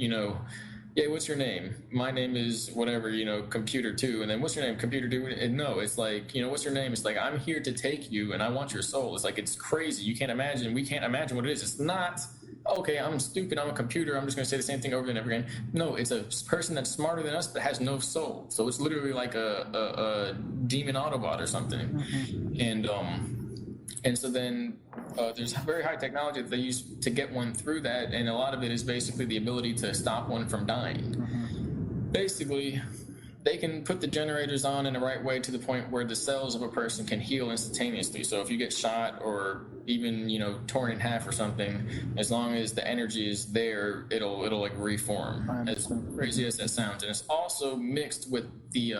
what's your name? My name is whatever, computer 2. And then what's your name? Computer 2. And no, it's like, what's your name? It's like, I'm here to take you and I want your soul. It's like, it's crazy. We can't imagine what it is. It's not, okay, I'm stupid, I'm a computer, I'm just going to say the same thing over and over again. No, it's a person that's smarter than us but has no soul. So it's literally like a demon Autobot or something. And so then there's very high technology that they use to get one through that, and a lot of it is basically the ability to stop one from dying. Basically, they can put the generators on in the right way to the point where the cells of a person can heal instantaneously. So if you get shot or even torn in half or something, as long as the energy is there, it'll like reform. As crazy as that sounds, and it's also mixed with the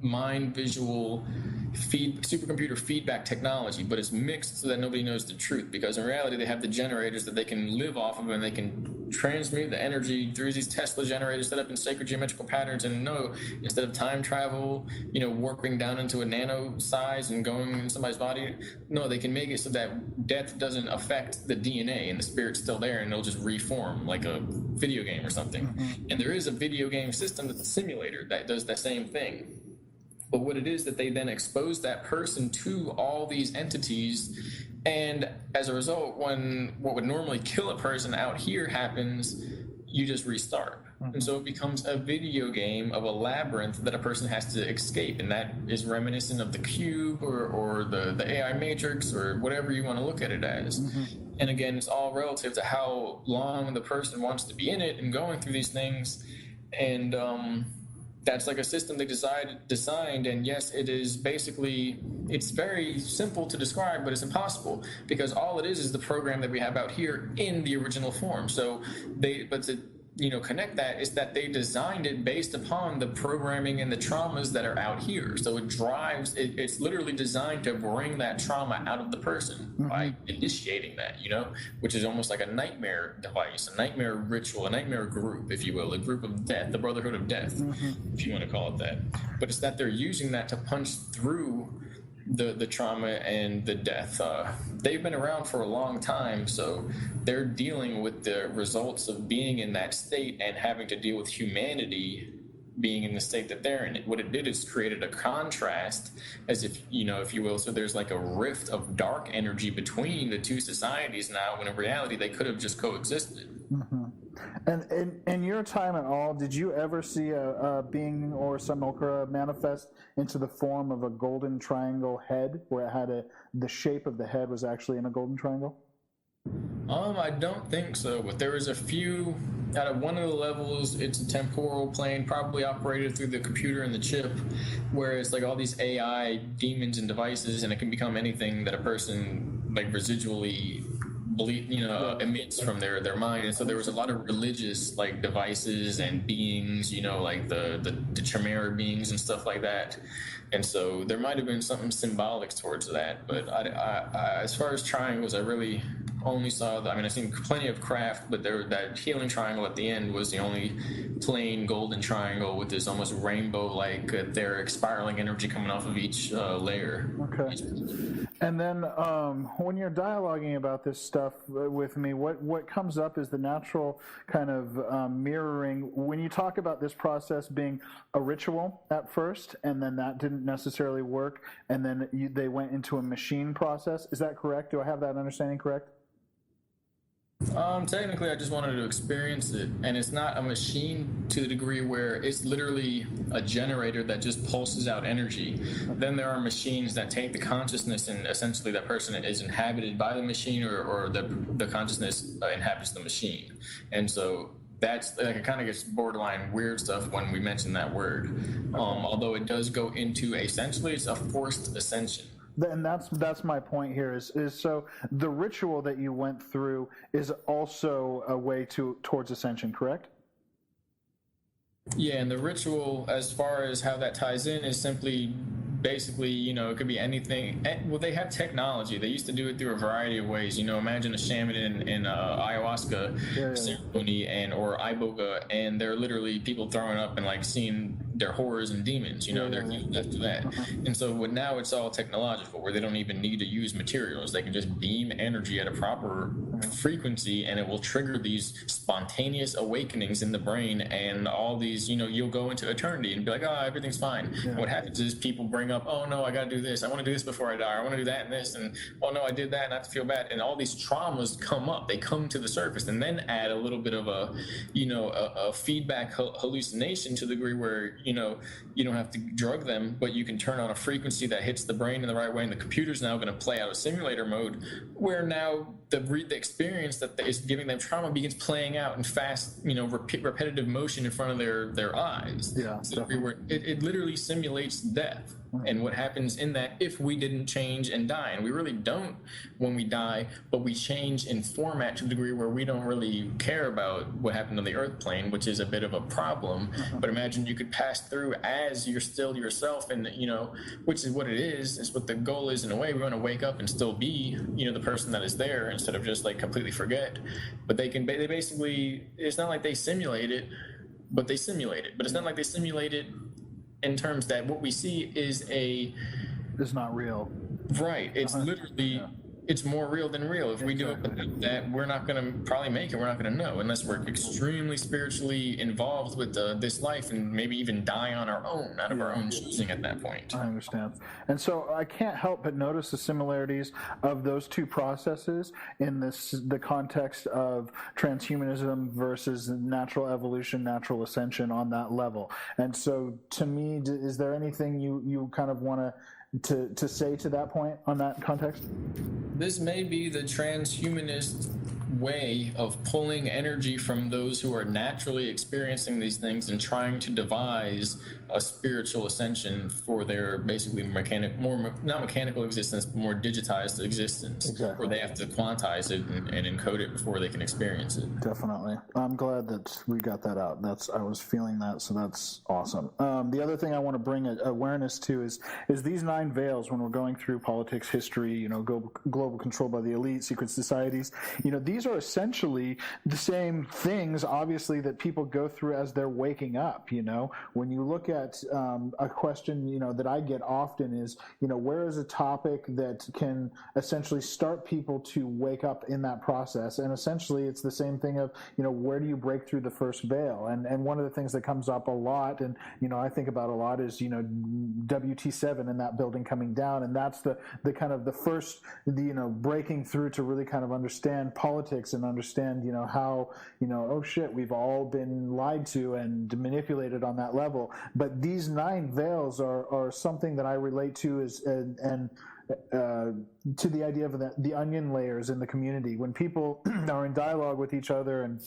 mind visual supercomputer feedback technology, but it's mixed so that nobody knows the truth, because in reality they have the generators that they can live off of, and they can transmute the energy through these Tesla generators set up in sacred geometrical patterns, and instead of time travel, warping down into a nano size and going in somebody's body, they can make it so that death doesn't affect the DNA and the spirit's still there, and it'll just reform like a video game or something. And there is a video game system that's a simulator that does that same thing. But what it is that they then expose that person to all these entities, and as a result, when what would normally kill a person out here happens, you just restart. And so it becomes a video game of a labyrinth that a person has to escape, and that is reminiscent of the Cube or the AI Matrix, or whatever you want to look at it as. And again, it's all relative to how long the person wants to be in it and going through these things. And that's like a system they designed, and yes, it is basically, it's very simple to describe, but it's impossible, because all it is the program that we have out here in the original form. So connect that is that they designed it based upon the programming and the traumas that are out here. So it's literally designed to bring that trauma out of the person by initiating that, which is almost like a nightmare device, a nightmare ritual, a nightmare group, if you will, a group of death, the Brotherhood of Death, if you want to call it that. But it's that they're using that to punch through the trauma and the death. They've been around for a long time, so they're dealing with the results of being in that state and having to deal with humanity being in the state that they're in. What it did is created a contrast, as if you will. So there's like a rift of dark energy between the two societies now, when in reality they could have just coexisted. And in your time at all, did you ever see a being or Simulacra manifest into the form of a golden triangle head, where it had the shape of the head was actually in a golden triangle? I don't think so, but there was a few. Out of one of the levels, it's a temporal plane, probably operated through the computer and the chip, where it's like all these AI demons and devices, and it can become anything that a person like residually emits from their mind. And so there was a lot of religious like devices and beings, like the chimera beings and stuff like that. And so there might have been something symbolic towards that. But I as far as triangles, I really only saw I've seen plenty of craft, but that healing triangle at the end was the only plain golden triangle with this almost rainbow-like etheric spiraling energy coming off of each layer. Okay. And then when you're dialoguing about this stuff with me, what comes up is the natural kind of mirroring. When you talk about this process being a ritual at first, and then that didn't necessarily work, and then they went into a machine process, is that correct? Do I have that understanding correct? Technically, I just wanted to experience it, and it's not a machine to the degree where it's literally a generator that just pulses out energy. Then there are machines that take the consciousness, and essentially that person is inhabited by the machine, or the consciousness inhabits the machine. And so that's like, it kind of gets borderline weird stuff when we mention that word. Although it does go into essentially it's a forced ascension. And that's my point here is so the ritual that you went through is also a way towards ascension, correct? Yeah, and the ritual, as far as how that ties in, is simply basically, it could be anything. Well, they have technology. They used to do it through a variety of ways. Imagine a shaman in ayahuasca ceremony or iboga, and they're literally people throwing up and like seeing their horrors and demons. They're healed after that. And so now it's all technological, where they don't even need to use materials. They can just beam energy at a proper frequency, and it will trigger these spontaneous awakenings in the brain, and all these, you'll go into eternity and be like, oh, everything's fine. Yeah. What happens is people bring up, oh no, I got to do this. I want to do this before I die. I want to do that and this, and oh no, I did that and I have to feel bad. And all these traumas come up. They come to the surface, and then add a little bit of a feedback hallucination to the degree where you don't have to drug them, but you can turn on a frequency that hits the brain in the right way, and the computer's now going to play out a simulator mode where now the experience that is giving them trauma begins playing out in fast, repetitive motion in front of their eyes. Yeah, so where it literally simulates death. And what happens in that if we didn't change and die. And we really don't when we die, but we change in format to the degree where we don't really care about what happened on the earth plane, which is a bit of a problem. But imagine you could pass through as you're still yourself, and which is what it is. It's what the goal is in a way. We want to wake up and still be the person that is there, instead of just like completely forget. But they basically, it's not like they simulate it, but they simulate it. But it's not like they simulate it in terms that what we see is it's not real. Right. It's literally it's more real than real. If we do it without that, we're not going to probably make it. We're not going to know unless we're extremely spiritually involved with this life, and maybe even die on our own, out of our own choosing at that point. I understand. And so I can't help but notice the similarities of those two processes in the context of transhumanism versus natural evolution, natural ascension on that level. And so to me, is there anything you kind of want to say to that point on that context? This may be the transhumanist way of pulling energy from those who are naturally experiencing these things and trying to devise a spiritual ascension for their basically not mechanical existence, but more digitized existence, Exactly. where they have to quantize it and encode it before they can experience it. Definitely. I'm glad that we got that out. I was feeling that, so that's awesome. The other thing I want to bring awareness to is these 9 veils when we're going through politics, history, global control by the elite, secret societies. These are essentially the same things, obviously, that people go through as they're waking up. When you look at a question, that I get often is, where is a topic that can essentially start people to wake up in that process? And essentially, it's the same thing of, where do you break through the first veil? And one of the things that comes up a lot, and, I think about a lot is, WT7 and that building coming down. And that's the kind of the first, breaking through to really kind of understand politics and understand, how, oh shit, we've all been lied to and manipulated on that level. But these 9 veils are something that I relate to to the idea of the onion layers in the community. When people are in dialogue with each other and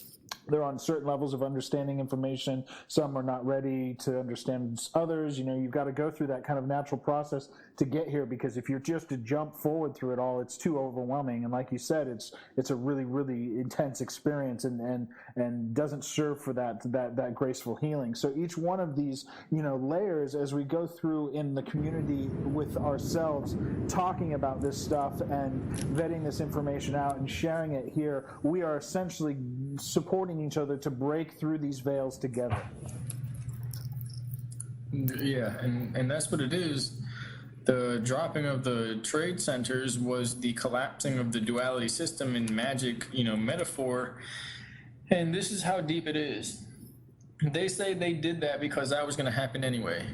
they're on certain levels of understanding information, some are not ready to understand others. You've got to go through that kind of natural process to get here, because if you're just to jump forward through it all, it's too overwhelming. And like you said, it's a really, really intense experience and doesn't serve for that graceful healing. So each one of these, layers, as we go through in the community with ourselves, talking about this stuff and vetting this information out and sharing it here, we are essentially supporting each other to break through these veils together. Yeah, and that's what it is. The dropping of the trade centers was the collapsing of the duality system in magic, metaphor. And this is how deep it is. They say they did that because that was going to happen anyway.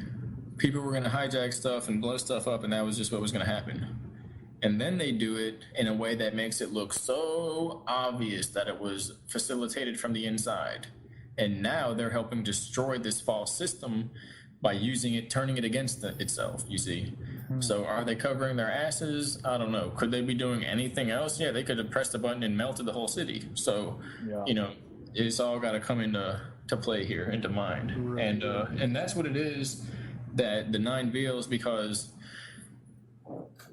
People were going to hijack stuff and blow stuff up, and that was just what was going to happen. And then they do it in a way that makes it look so obvious that it was facilitated from the inside. And now they're helping destroy this false system by using it, turning it against itself, you see. So are they covering their asses? I don't know. Could they be doing anything else? Yeah, they could have pressed a button and melted the whole city. So, it's all got to come into play here, into mind. Right. And that's what it is, that the 9 veils, because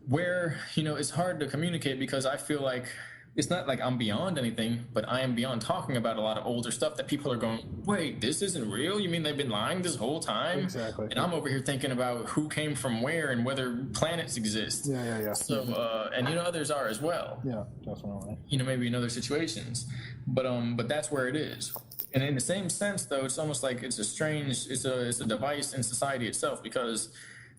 where, it's hard to communicate, because I feel like it's not like I'm beyond anything, but I am beyond talking about a lot of older stuff that people are going, wait, this isn't real? You mean they've been lying this whole time? Exactly. And I'm over here thinking about who came from where and whether planets exist. Yeah. So, and others are as well. Yeah, definitely. Maybe in other situations. But that's where it is. And in the same sense, though, it's almost like it's a device in society itself, because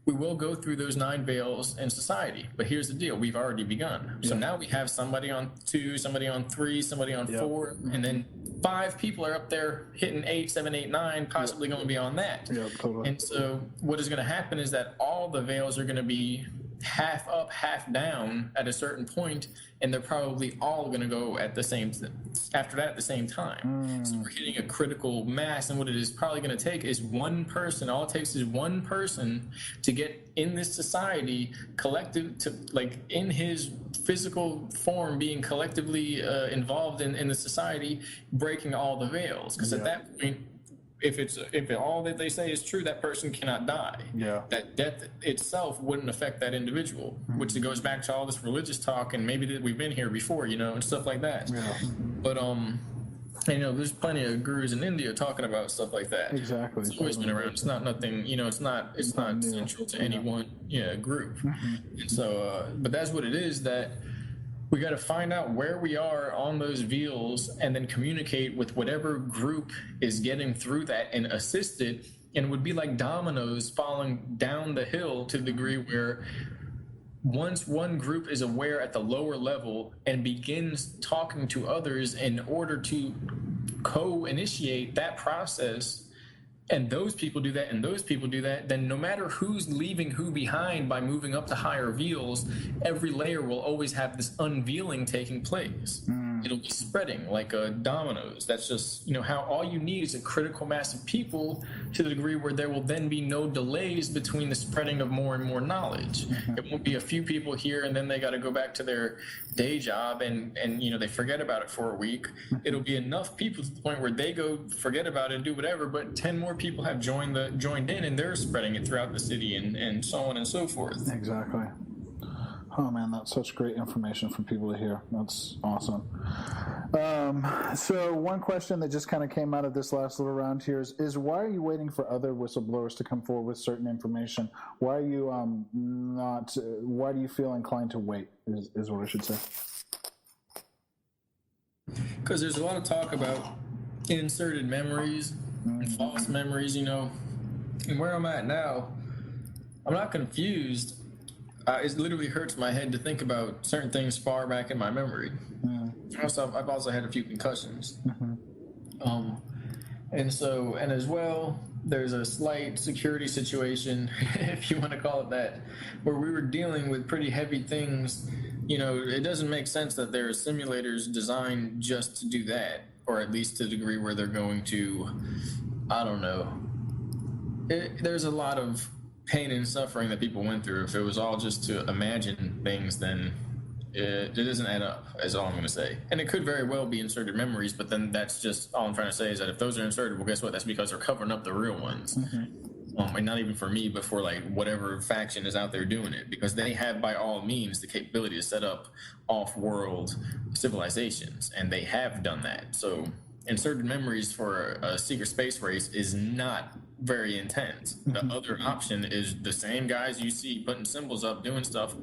we will go through those 9 veils in society. But here's the deal. We've already begun. So now we have somebody on 2, somebody on 3, somebody on 4, and then 5 people are up there hitting 8, 7, 8, 9, possibly going beyond that. Yeah, totally. And so what is going to happen is that all the veils are going to be half up, half down at a certain point, and they're probably all going to go at the same time. So we're hitting a critical mass, and what it is probably going to take is one person. All it takes is one person to get in this society collective, to like in his physical form, being collectively involved in the society, breaking all the veils. Because at that point, if all that they say is true, that person cannot die. Yeah. That death itself wouldn't affect that individual, which goes back to all this religious talk, and maybe that we've been here before, and stuff like that. Yeah. But there's plenty of gurus in India talking about stuff like that. Exactly. It's always been around. It's not nothing. It's not central to any one group. And so, but that's what it is. That we got to find out where we are on those veils, and then communicate with whatever group is getting through that and assist it. And it would be like dominoes falling down the hill, to the degree where once one group is aware at the lower level and begins talking to others in order to co-initiate that process, and those people do that and those people do that, then no matter who's leaving who behind by moving up to higher veils, every layer will always have this unveiling taking place. It'll be spreading like dominoes. That's just, how all you need is a critical mass of people, to the degree where there will then be no delays between the spreading of more and more knowledge. It won't be a few people here and then they got to go back to their day job and they forget about it for a week. It'll be enough people to the point where they go forget about it and do whatever, but 10 more more people have joined in, and they're spreading it throughout the city, and so on and so forth. Exactly. Oh man, that's such great information for people to hear. That's awesome. So one question that just kind of came out of this last little round here is why are you waiting for other whistleblowers to come forward with certain information? Why are you why do you feel inclined to wait is what I should say? Because there's a lot of talk about inserted memories and false memories, you know. And where I'm at now, I'm not confused. It literally hurts my head to think about certain things far back in my memory. Also, I've also had a few concussions. And as well, there's a slight security situation, if you want to call it that, where we were dealing with pretty heavy things. You know, it doesn't make sense that there are simulators designed just to do that, or at least to the degree where they're going to, I don't know. There's a lot of pain and suffering that people went through. If it was all just to imagine things, then it doesn't add up, is all I'm going to say. And it could very well be inserted memories, but then that's just all I'm trying to say is that if those are inserted, well, guess what? That's because they're covering up the real ones. And not even for me, but for like whatever faction is out there doing it, because they have by all means the capability to set up off-world civilizations, and they have done that. So inserted memories for a secret space race is not very intense. The other option is the same guys you see putting symbols up, doing stuff,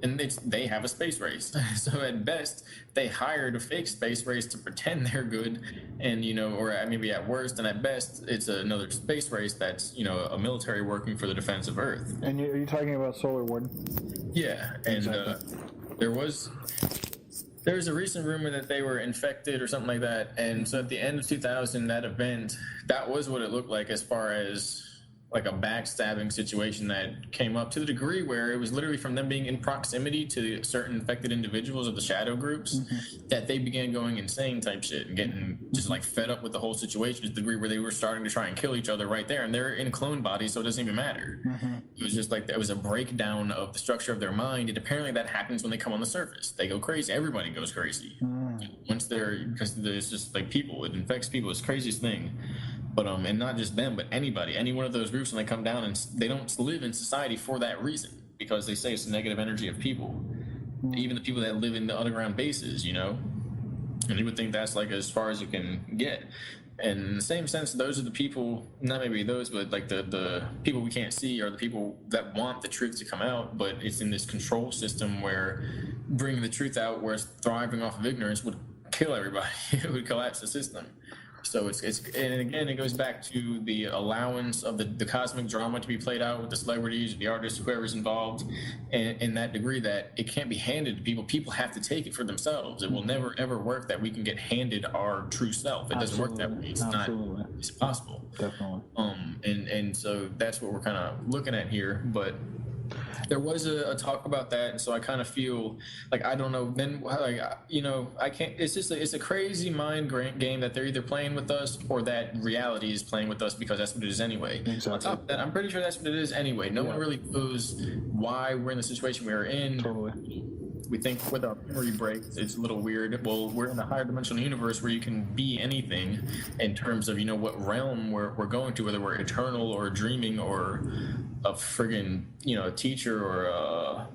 and they have a space race. So at best, they hired a fake space race to pretend they're good, and or maybe at worst, and at best, it's another space race that's a military working for the defense of Earth. And are you talking about Solar Warden? Yeah, and exactly. There's a recent rumor that they were infected or something like that, and so at the end of 2000, that event, that was what it looked like as far as like a backstabbing situation that came up, to the degree where it was literally from them being in proximity to certain infected individuals of the shadow groups that they began going insane type shit and getting just like fed up with the whole situation, to the degree where they were starting to try and kill each other right there, and they're in clone bodies, so it doesn't even matter. It was just like there was a breakdown of the structure of their mind, and apparently that happens when they come on the surface. They go crazy. Everybody goes crazy once because it's just like people. It infects people. It's the craziest thing. But and not just them, but anybody, any one of those groups, when they come down, and they don't live in society for that reason, because they say it's the negative energy of people, even the people that live in the underground bases, and you would think that's like as far as you can get. And in the same sense, those are the people, not maybe those, but like the people we can't see are the people that want the truth to come out, but it's in this control system where bringing the truth out, where it's thriving off of ignorance, would kill everybody. It would collapse the system. So it's and again, it goes back to the allowance of the cosmic drama to be played out with the celebrities, the artists, whoever's involved, and in that degree that it can't be handed to people. People have to take it for themselves. It will never ever work that we can get handed our true self. It doesn't work that way. It's not. It's impossible. Definitely. And so that's what we're kind of looking at here, but. There was a talk about that, and so I kind of feel like I don't know. Then, like I can't. It's a crazy mind game that they're either playing with us or that reality is playing with us, because that's what it is anyway. Exactly. On top of that, I'm pretty sure that's what it is anyway. No one really knows why we're in the situation we're in. Totally. We think with our memory breaks, it's a little weird. Well, we're in a higher dimensional universe where you can be anything in terms of what realm we're going to, whether we're eternal or dreaming or a friggin' a teacher or a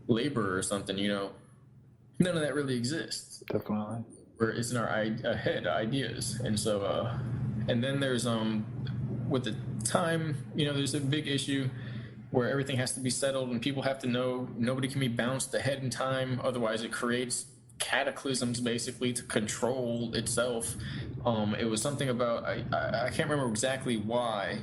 laborer or something. None of that really exists. Definitely. Where it's in our head ideas, and so and then there's with the time, there's a big issue where everything has to be settled and people have to know nobody can be bounced ahead in time, otherwise it creates cataclysms basically to control itself. It was something about I can't remember exactly why,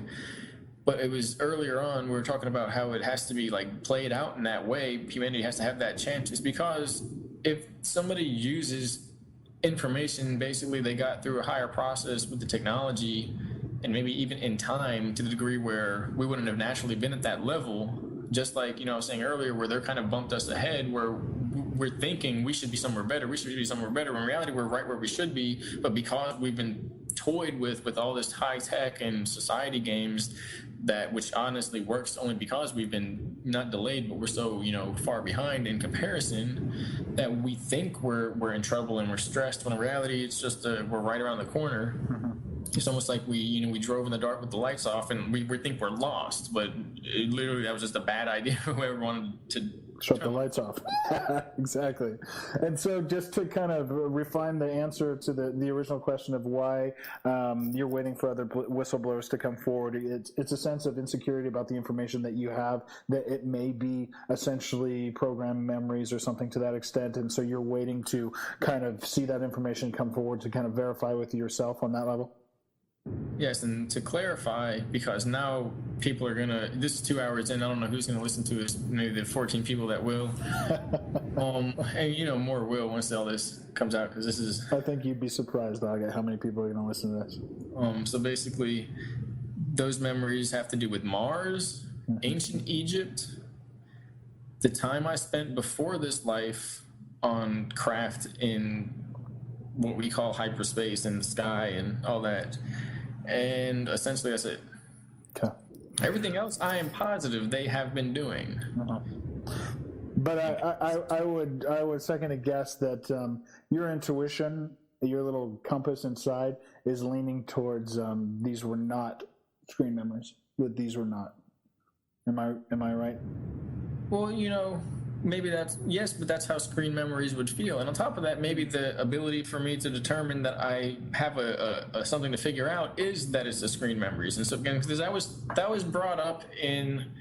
but it was earlier on we were talking about how it has to be like played out in that way. Humanity has to have that chance. It's because if somebody uses information basically they got through a higher process with the technology, and maybe even in time, to the degree where we wouldn't have naturally been at that level, just like I was saying earlier, where they're kind of bumped us ahead, where we're thinking we should be somewhere better, when in reality we're right where we should be, but because we've been toyed with all this high tech and society games, which honestly works only because we've been not delayed, but we're so far behind in comparison, that we think we're in trouble and we're stressed, when in reality it's just we're right around the corner. it's almost like we drove in the dark with the lights off, and we think we're lost, but literally that was just a bad idea. Whoever wanted to shut the lights off. Exactly. And so just to kind of refine the answer to the original question of why you're waiting for other whistleblowers to come forward, it's a sense of insecurity about the information that you have, that it may be essentially program memories or something to that extent, and so you're waiting to kind of see that information come forward to kind of verify with yourself on that level? Yes, and to clarify, because now people are this is 2 hours in, I don't know who's gonna listen to this, maybe the 14 people that will. And more will once all this comes out, because this is... I think you'd be surprised, Dog, at how many people are gonna listen to this. So basically, those memories have to do with Mars, ancient Egypt, the time I spent before this life on craft in what we call hyperspace and the sky and all that. And essentially that's it. Okay. Everything else I am positive they have been doing. But I would second a guess that your intuition, your little compass inside, is leaning towards these were not screen memories. That these were not. Am I right? Well, maybe but that's how screen memories would feel. And on top of that, maybe the ability for me to determine that I have a something to figure out is that it's the screen memories. And so again, because that was brought up in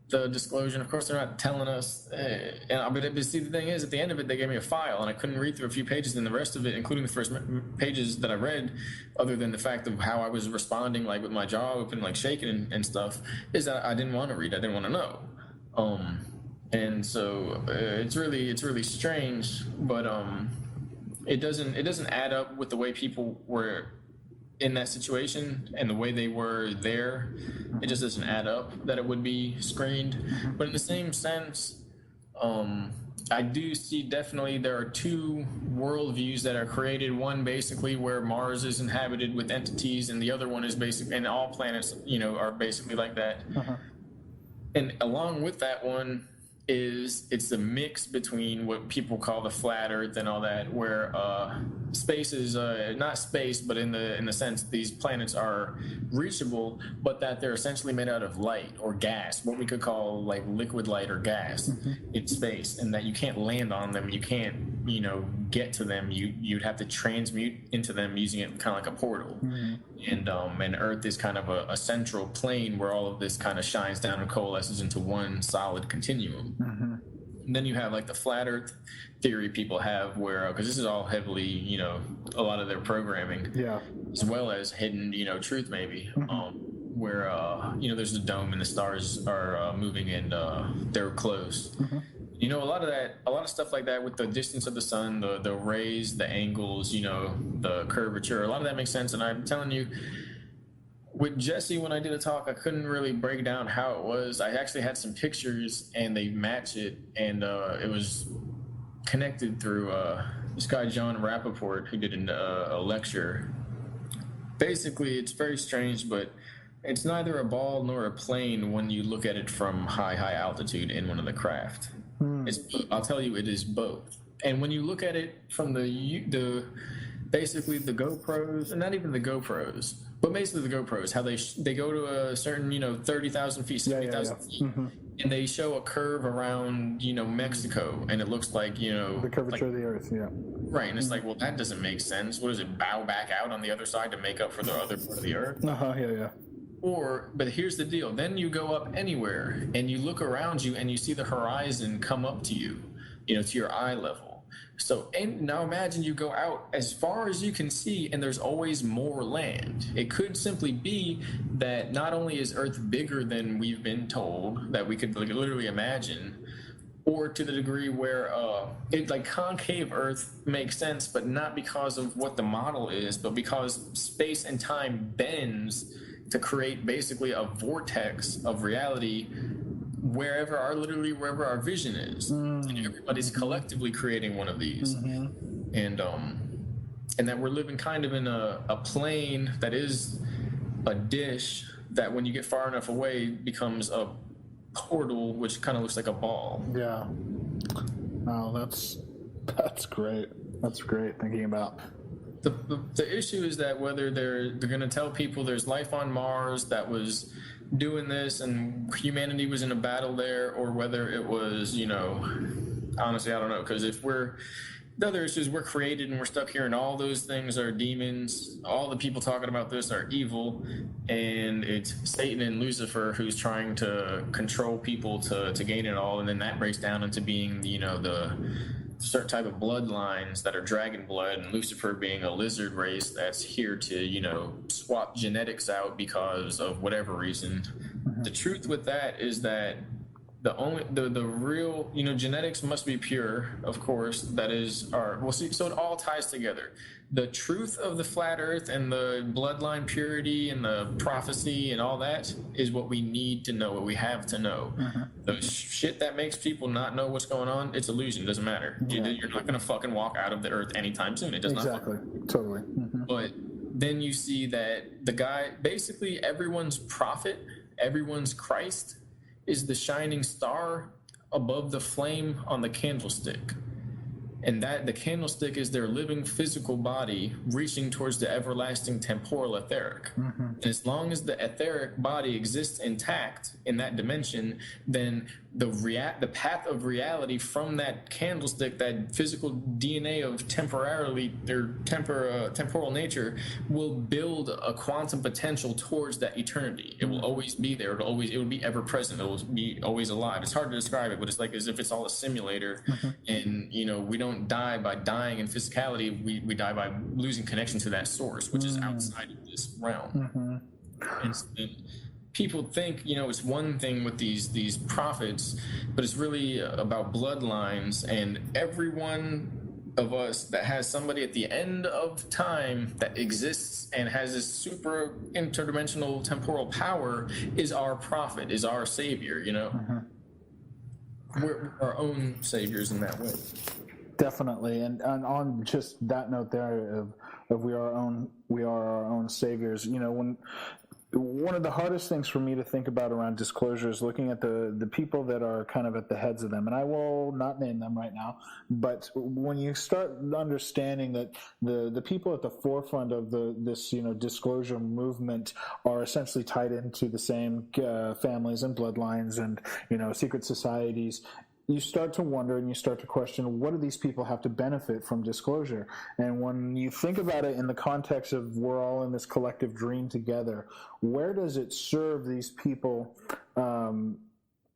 the disclosure. Of course, they're not telling us. But see, the thing is, at the end of it, they gave me a file, and I couldn't read through a few pages. And the rest of it, including the first pages that I read, other than the fact of how I was responding, like with my jaw open, like shaking and stuff, is that I didn't want to read. I didn't want to know. And so it's really strange, but it doesn't add up with the way people were in that situation and the way they were there. It just doesn't add up that it would be screened. But in the same sense, I do see definitely there are two worldviews that are created. One basically where Mars is inhabited with entities, and the other one is basically, and all planets, are basically like that. And along with that one, it's a mix between what people call the flat Earth and all that, where space is not space, but in the sense these planets are reachable, but that they're essentially made out of light or gas, what we could call like liquid light or gas in space, and that you can't land on them, you can't get to them, you'd have to transmute into them using it kind of like a portal. And Earth is kind of a central plane where all of this kind of shines down and coalesces into one solid continuum. And then you have like the flat Earth theory people have, where because this is all heavily a lot of their programming, as well as hidden truth maybe, where there's a dome and the stars are moving and they're close. A lot of stuff like that with the distance of the sun, the rays, the angles, the curvature, a lot of that makes sense. And I'm telling you, with Jesse, when I did a talk, I couldn't really break down how it was. I actually had some pictures and they match it, and it was connected through this guy, John Rappaport, who did a lecture. Basically, it's very strange, but it's neither a ball nor a plane when you look at it from high altitude in one of the craft. I'll tell you, it is both. And when you look at it from basically the GoPros, and not even the GoPros, but basically the GoPros, how they go to a certain 30,000 feet, 70,000 feet, and they show a curve around Mexico, and it looks like the curvature of the Earth, right. And it's like, well, that doesn't make sense. What does it bow back out on the other side to make up for the other part of the Earth? But here's the deal. Then you go up anywhere and you look around you and you see the horizon come up to you, to your eye level. So, and now imagine you go out as far as you can see and there's always more land. It could simply be that not only is Earth bigger than we've been told, that we could literally imagine, or to the degree where concave Earth makes sense, but not because of what the model is, but because space and time bends to create basically a vortex of reality wherever our vision is. And everybody's collectively creating one of these. And that we're living kind of in a plane that is a dish that when you get far enough away becomes a portal, which kind of looks like a ball. Oh, that's great. That's great thinking about. the issue is that whether they're going to tell people there's life on Mars that was doing this and humanity was in a battle there, or whether it was, honestly, I don't know. Because if the other issue is we're created and we're stuck here, and all those things are demons. All the people talking about this are evil, and it's Satan and Lucifer who's trying to control people to gain it all, and then that breaks down into being, the certain type of bloodlines that are dragon blood, and Lucifer being a lizard race that's here to, swap genetics out because of whatever reason. The truth with that is that the real, genetics must be pure, of course. That is so it all ties together. The truth of the flat earth and the bloodline purity and the prophecy and all that is what we need to know, what we have to know. The shit that makes people not know what's going on, it's illusion. It doesn't matter. Yeah. You're not going to fucking walk out of the earth anytime soon. It does not. Exactly. Totally. But then you see that the guy, basically everyone's prophet, everyone's Christ, is the shining star above the flame on the candlestick. And that the candlestick is their living physical body reaching towards the everlasting temporal etheric. And as long as the etheric body exists intact in that dimension, then the path of reality from that candlestick, that physical DNA of temporal nature, will build a quantum potential towards that eternity. It will always be there. It will be ever present. It will be always alive. It's hard to describe it, but it's like as if it's all a simulator. And we don't die by dying in physicality. We die by losing connection to that source, which is outside of this realm. And people think, it's one thing with these prophets, but it's really about bloodlines, and everyone of us that has somebody at the end of time that exists and has this super interdimensional temporal power is our prophet, is our savior. We're our own saviors in that way. Definitely. And on just that note there of we are our own saviors, when one of the hardest things for me to think about around disclosure is looking at the people that are kind of at the heads of them. And I will not name them right now, but when you start understanding that the people at the forefront of this disclosure movement are essentially tied into the same families and bloodlines and secret societies, you start to wonder and you start to question, what do these people have to benefit from disclosure? And when you think about it in the context of we're all in this collective dream together, where does it serve these people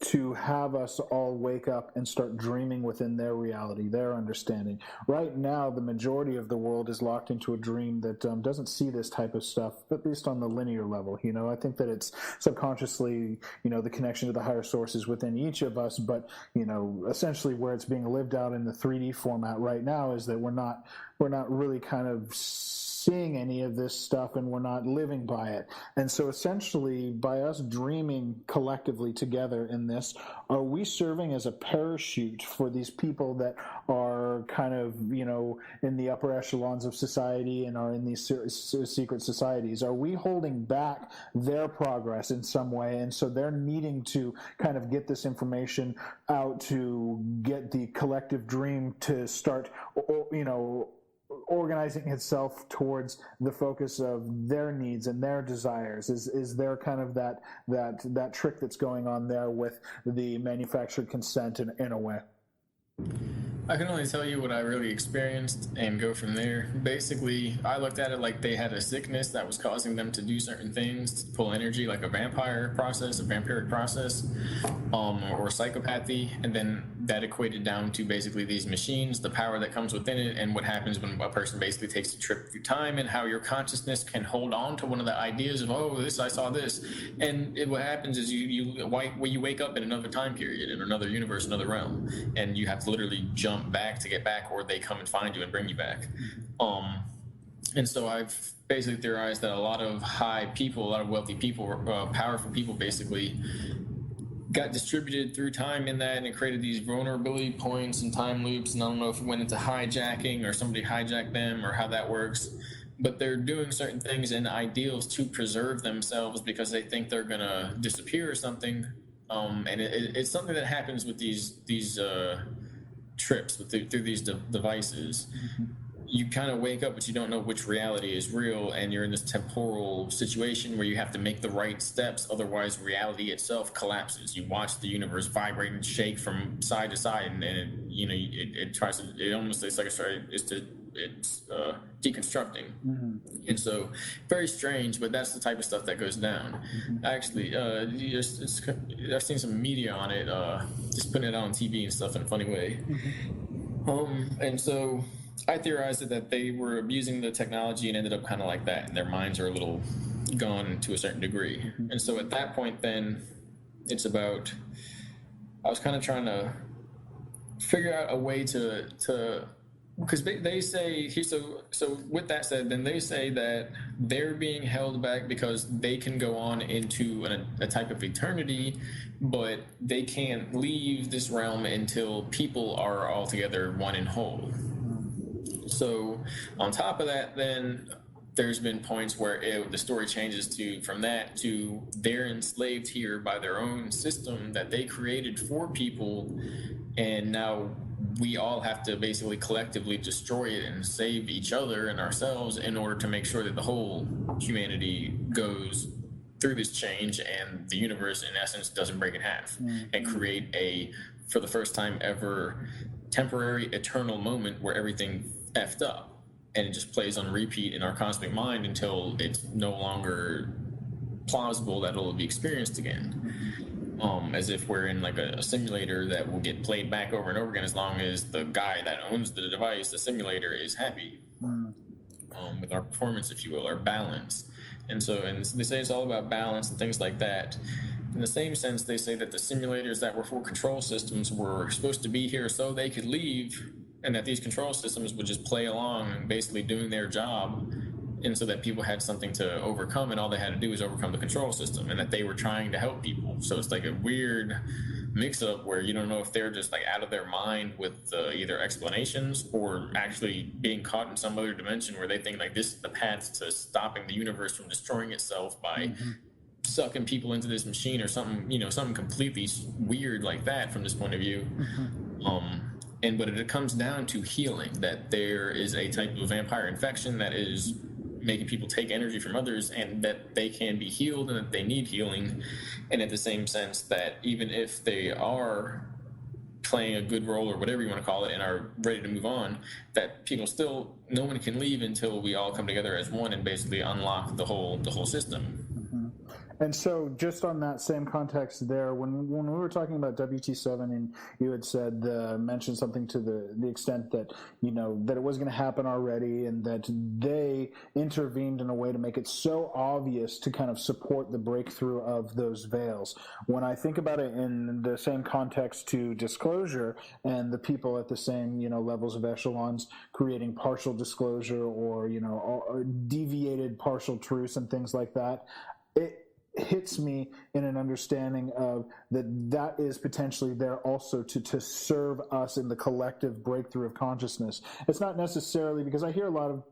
to have us all wake up and start dreaming within their reality, their understanding? Right now, the majority of the world is locked into a dream that doesn't see this type of stuff, at least on the linear level. I think that it's subconsciously, the connection to the higher sources within each of us, but, essentially where it's being lived out in the 3D format right now is that we're not really kind of seeing any of this stuff, and we're not living by it. And so essentially, by us dreaming collectively together in this, are we serving as a parachute for these people that are kind of, in the upper echelons of society and are in these secret societies? Are we holding back their progress in some way? And so they're needing to kind of get this information out to get the collective dream to start, organizing itself towards the focus of their needs and their desires. Is there kind of that trick that's going on there with the manufactured consent in a way? I can only tell you what I really experienced and go from there. Basically, I looked at it like they had a sickness that was causing them to do certain things, to pull energy, like a vampiric process, or psychopathy, and then that equated down to basically these machines, the power that comes within it, and what happens when a person basically takes a trip through time, and how your consciousness can hold on to one of the ideas of, I saw this, and what happens is you wake up in another time period, in another universe, another realm, and you have to literally jump back to get back, or they come and find you and bring you back. And so I've basically theorized that a lot of high people, a lot of wealthy people, powerful people basically got distributed through time in that, and it created these vulnerability points and time loops. And I don't know if it went into hijacking or somebody hijacked them or how that works, but they're doing certain things and ideals to preserve themselves because they think they're going to disappear or something. And it's something that happens with these trips through these devices. you kind of wake up, but you don't know which reality is real, and you're in this temporal situation where you have to make the right steps, otherwise reality itself collapses. You watch the universe vibrate and shake from side to side, and it tries to, it almost, it's like it's deconstructing. And so very strange, but that's the type of stuff that goes down. Actually, I've seen some media on it, just putting it on TV and stuff in a funny way. And so I theorized that they were abusing the technology and ended up kind of like that, and their minds are a little gone to a certain degree. And so at that point, then it's about, I was kind of trying to figure out a way to because they say, so with that said, then they say that they're being held back because they can go on into a type of eternity, but they can't leave this realm until people are all together one and whole. So on top of that, then there's been points where the story changes from that to they're enslaved here by their own system that they created for people, and now we all have to basically collectively destroy it and save each other and ourselves in order to make sure that the whole humanity goes through this change and the universe, in essence, doesn't break in half and create for the first time ever, temporary, eternal moment where everything effed up, and it just plays on repeat in our cosmic mind until it's no longer plausible that it'll be experienced again. As if we're in like a simulator that will get played back over and over again as long as the guy that owns the device, the simulator, is happy with our performance, if you will, our balance. And they say it's all about balance and things like that. In the same sense, they say that the simulators that were for control systems were supposed to be here so they could leave, and that these control systems would just play along and basically doing their job, and so that people had something to overcome, and all they had to do was overcome the control system, and that they were trying to help people. So it's like a weird mix-up where you don't know if they're just like out of their mind with either explanations or actually being caught in some other dimension where they think like this is the path to stopping the universe from destroying itself by sucking people into this machine or something, something completely weird like that from this point of view. But it comes down to healing, that there is a type of vampire infection that is making people take energy from others, and that they can be healed and that they need healing. And at the same sense that even if they are playing a good role or whatever you want to call it and are ready to move on, that people still, no one can leave until we all come together as one and basically unlock the whole system. And so just on that same context there, when we were talking about WT7 and you had said, mentioned something to the extent that, that it was going to happen already and that they intervened in a way to make it so obvious to kind of support the breakthrough of those veils. When I think about it in the same context to disclosure and the people at the same, levels of echelons creating partial disclosure or, or deviated partial truths and things like that, it hits me in an understanding of that is potentially there also to serve us in the collective breakthrough of consciousness. It's not necessarily, because I hear a lot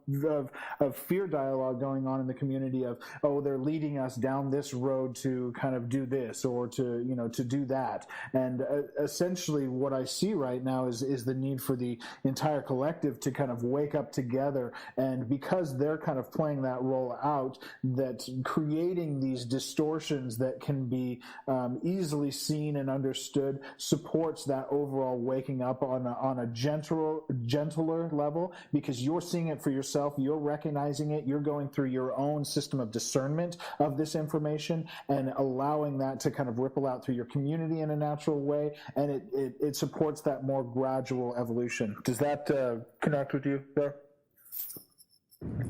of fear dialogue going on in the community of, oh, they're leading us down this road to kind of do this or to do that. And essentially what I see right now is the need for the entire collective to kind of wake up together. And because they're kind of playing that role out, that creating these distortions that can be easily seen and understood supports that overall waking up on a gentler level, because you're seeing it for yourself, you're recognizing it, you're going through your own system of discernment of this information and allowing that to kind of ripple out through your community in a natural way, and it supports that more gradual evolution. Does that connect with you there?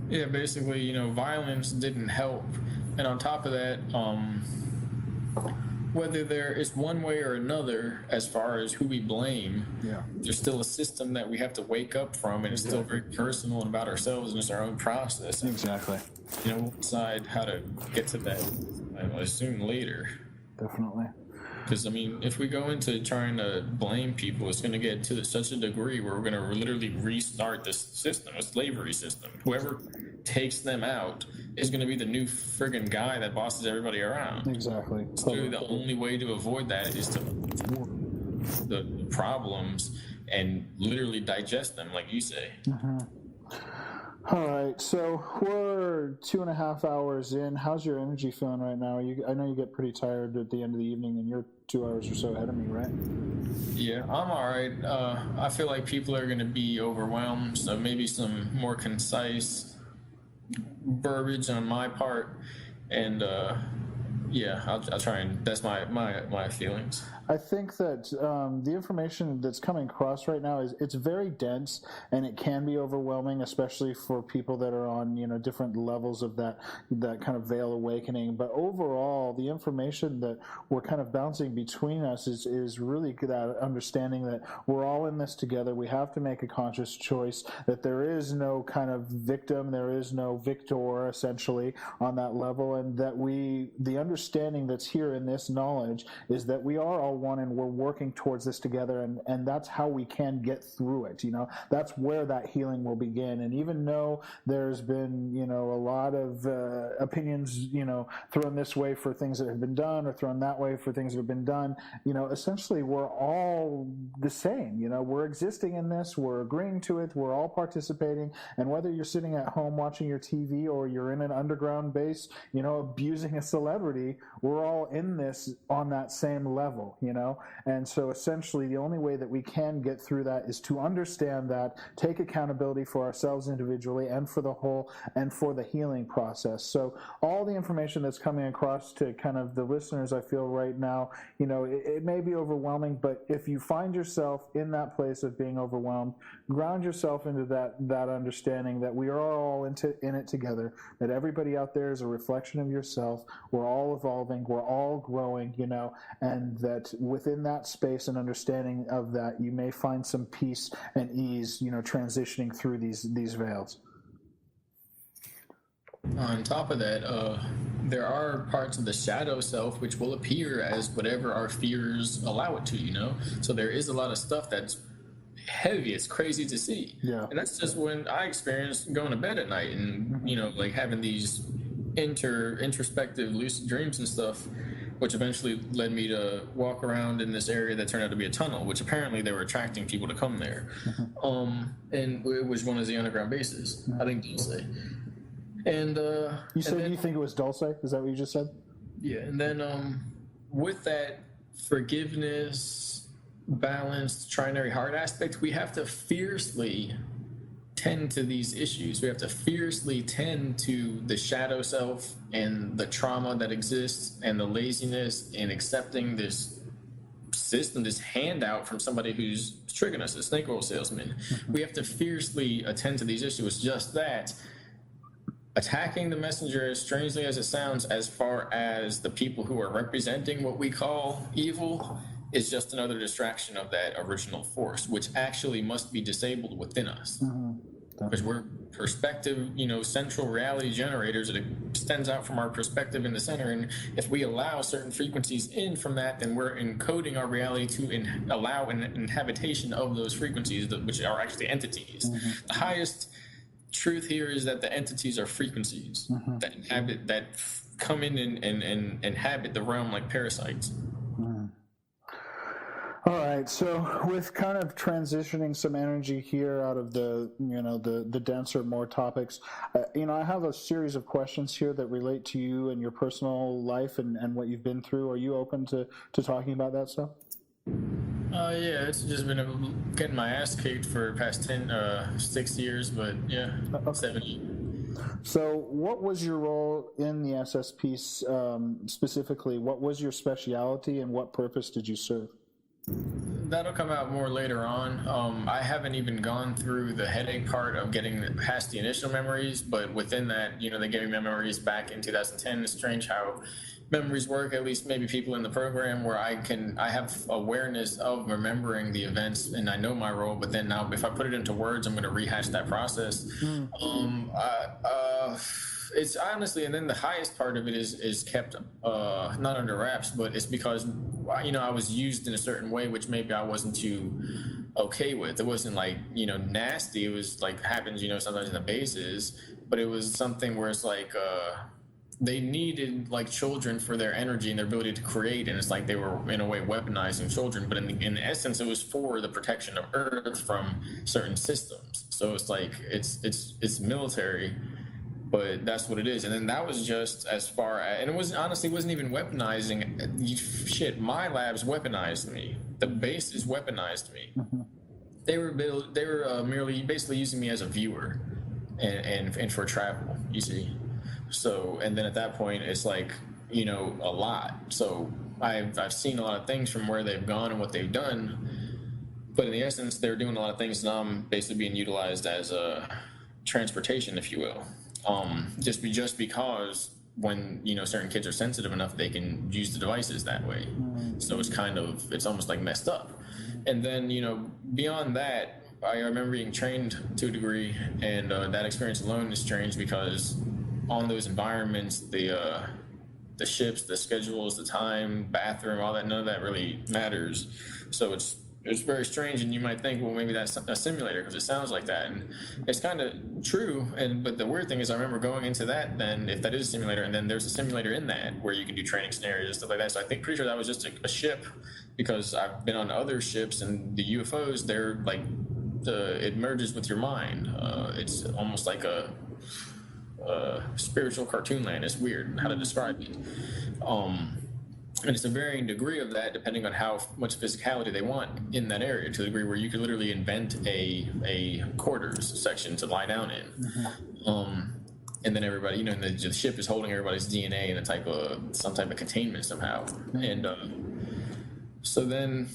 Yeah, basically, violence didn't help. And on top of that, whether there is one way or another as far as who we blame, there's still a system that we have to wake up from, and it's still very personal and about ourselves, and it's our own process. Exactly. We'll decide how to get to that, I will assume, later. Definitely. Because, if we go into trying to blame people, it's going to get to such a degree where we're going to literally restart this system, a slavery system. Whoever takes them out is going to be the new friggin' guy that bosses everybody around. Exactly. So the only way to avoid that is to avoid the problems and literally digest them, like you say. All right, so we're 2.5 hours in. How's your energy feeling right now? I know you get pretty tired at the end of the evening, and you're 2 hours or so ahead of me, right? Yeah, I'm all right. I feel like people are going to be overwhelmed, so maybe some more concise verbiage on my part, and yeah, I'll try and that's my feelings. I think that the information that's coming across right now it's very dense and it can be overwhelming, especially for people that are on different levels of that kind of veil awakening. But overall, the information that we're kind of bouncing between us is really good at understanding that we're all in this together. We have to make a conscious choice. That there is no kind of victim, there is no victor, essentially on that level, and that the understanding that's here in this knowledge is that we are all one and we're working towards this together, and that's how we can get through it. That's where that healing will begin. And even though there's been a lot of opinions thrown this way for things that have been done or thrown that way for things that have been done, essentially we're all the same. We're existing in this, we're agreeing to it, we're all participating, and whether you're sitting at home watching your TV or you're in an underground base abusing a celebrity, we're all in this on that same level. And so essentially the only way that we can get through that is to understand that, take accountability for ourselves individually and for the whole and for the healing process. So all the information that's coming across to kind of the listeners, I feel right now, it may be overwhelming, but if you find yourself in that place of being overwhelmed, ground yourself into that understanding that we are all in it together, that everybody out there is a reflection of yourself. We're all evolving, we're all growing, and that within that space and understanding of that, you may find some peace and ease, transitioning through these veils. On top of that, there are parts of the shadow self which will appear as whatever our fears allow it to, So there is a lot of stuff that's heavy. It's crazy to see. Yeah. And that's just when I experienced going to bed at night and, like having these introspective lucid dreams and stuff, which eventually led me to walk around in this area that turned out to be a tunnel, which apparently they were attracting people to come there. And it was one of the underground bases, I think Dulce. And you said you think it was Dulce? Is that what you just said? Yeah, and then with that forgiveness, balanced, trinary heart aspect, we have to fiercely tend to these issues. We have to fiercely tend to the shadow self and the trauma that exists and the laziness in accepting this system, this handout from somebody who's tricking us, a snake oil salesman. We have to fiercely attend to these issues. Just that, attacking the messenger, as strangely as it sounds, as far as the people who are representing what we call evil, is just another distraction of that original force, which actually must be disabled within us. Because we're perspective, central reality generators. It extends out from our perspective in the center. And if we allow certain frequencies in from that, then we're encoding our reality to allow an inhabitation of those frequencies, which are actually entities. The highest truth here is that the entities are frequencies that inhabit, that come in and inhabit the realm like parasites. All right, so with kind of transitioning some energy here out of the denser, more topics, I have a series of questions here that relate to you and your personal life and what you've been through. Are you open to talking about that stuff? Yeah, it's just been getting my ass kicked for the past 6 years, but yeah, 7. So what was your role in the SSP specifically? What was your specialty and what purpose did you serve? That'll come out more later on. I haven't even gone through the headache part of getting past the initial memories, but within that, they gave me memories back in 2010. It's strange how memories work, at least maybe people in the program, where I have awareness of remembering the events and I know my role, but then now if I put it into words, I'm going to rehash that process. It's honestly, and then the highest part of it is kept not under wraps, but it's because I was used in a certain way which maybe I wasn't too okay with. It wasn't like nasty. It was like happens sometimes in the bases, but it was something where it's like they needed like children for their energy and their ability to create, and it's like they were in a way weaponizing children, but in essence it was for the protection of Earth from certain systems. So it's like it's military, but that's what it is. And then that was just as far as, and it was honestly wasn't even weaponizing. Shit, my labs weaponized me. The bases weaponized me. They were merely basically using me as a viewer and for travel, you see. So, and then at that point, it's like, you know, a lot. So I've seen a lot of things from where they've gone and what they've done. But in the essence, they're doing a lot of things, and I'm basically being utilized as a transportation, if you will. Just because when, you know, certain kids are sensitive enough, they can use the devices that way. So it's almost like messed up. And then, you know, beyond that, I remember being trained to a degree, and that experience alone is strange because on those environments, the ships, the schedules, the time, bathroom, all that, none of that really matters. So it's very strange, and you might think, well, maybe that's a simulator because it sounds like that, and it's kind of true. But the weird thing is, I remember going into that. Then, if that is a simulator, and then there's a simulator in that where you can do training scenarios and stuff like that. So I think pretty sure that was just a ship, because I've been on other ships, and the UFOs, they're like it merges with your mind. It's almost like a spiritual cartoon land. It's weird how to describe it. And it's a varying degree of that depending on how much physicality they want in that area, to the degree where you could literally invent a quarters section to lie down in. And then everybody, you know, the ship is holding everybody's DNA in some type of containment somehow. And so then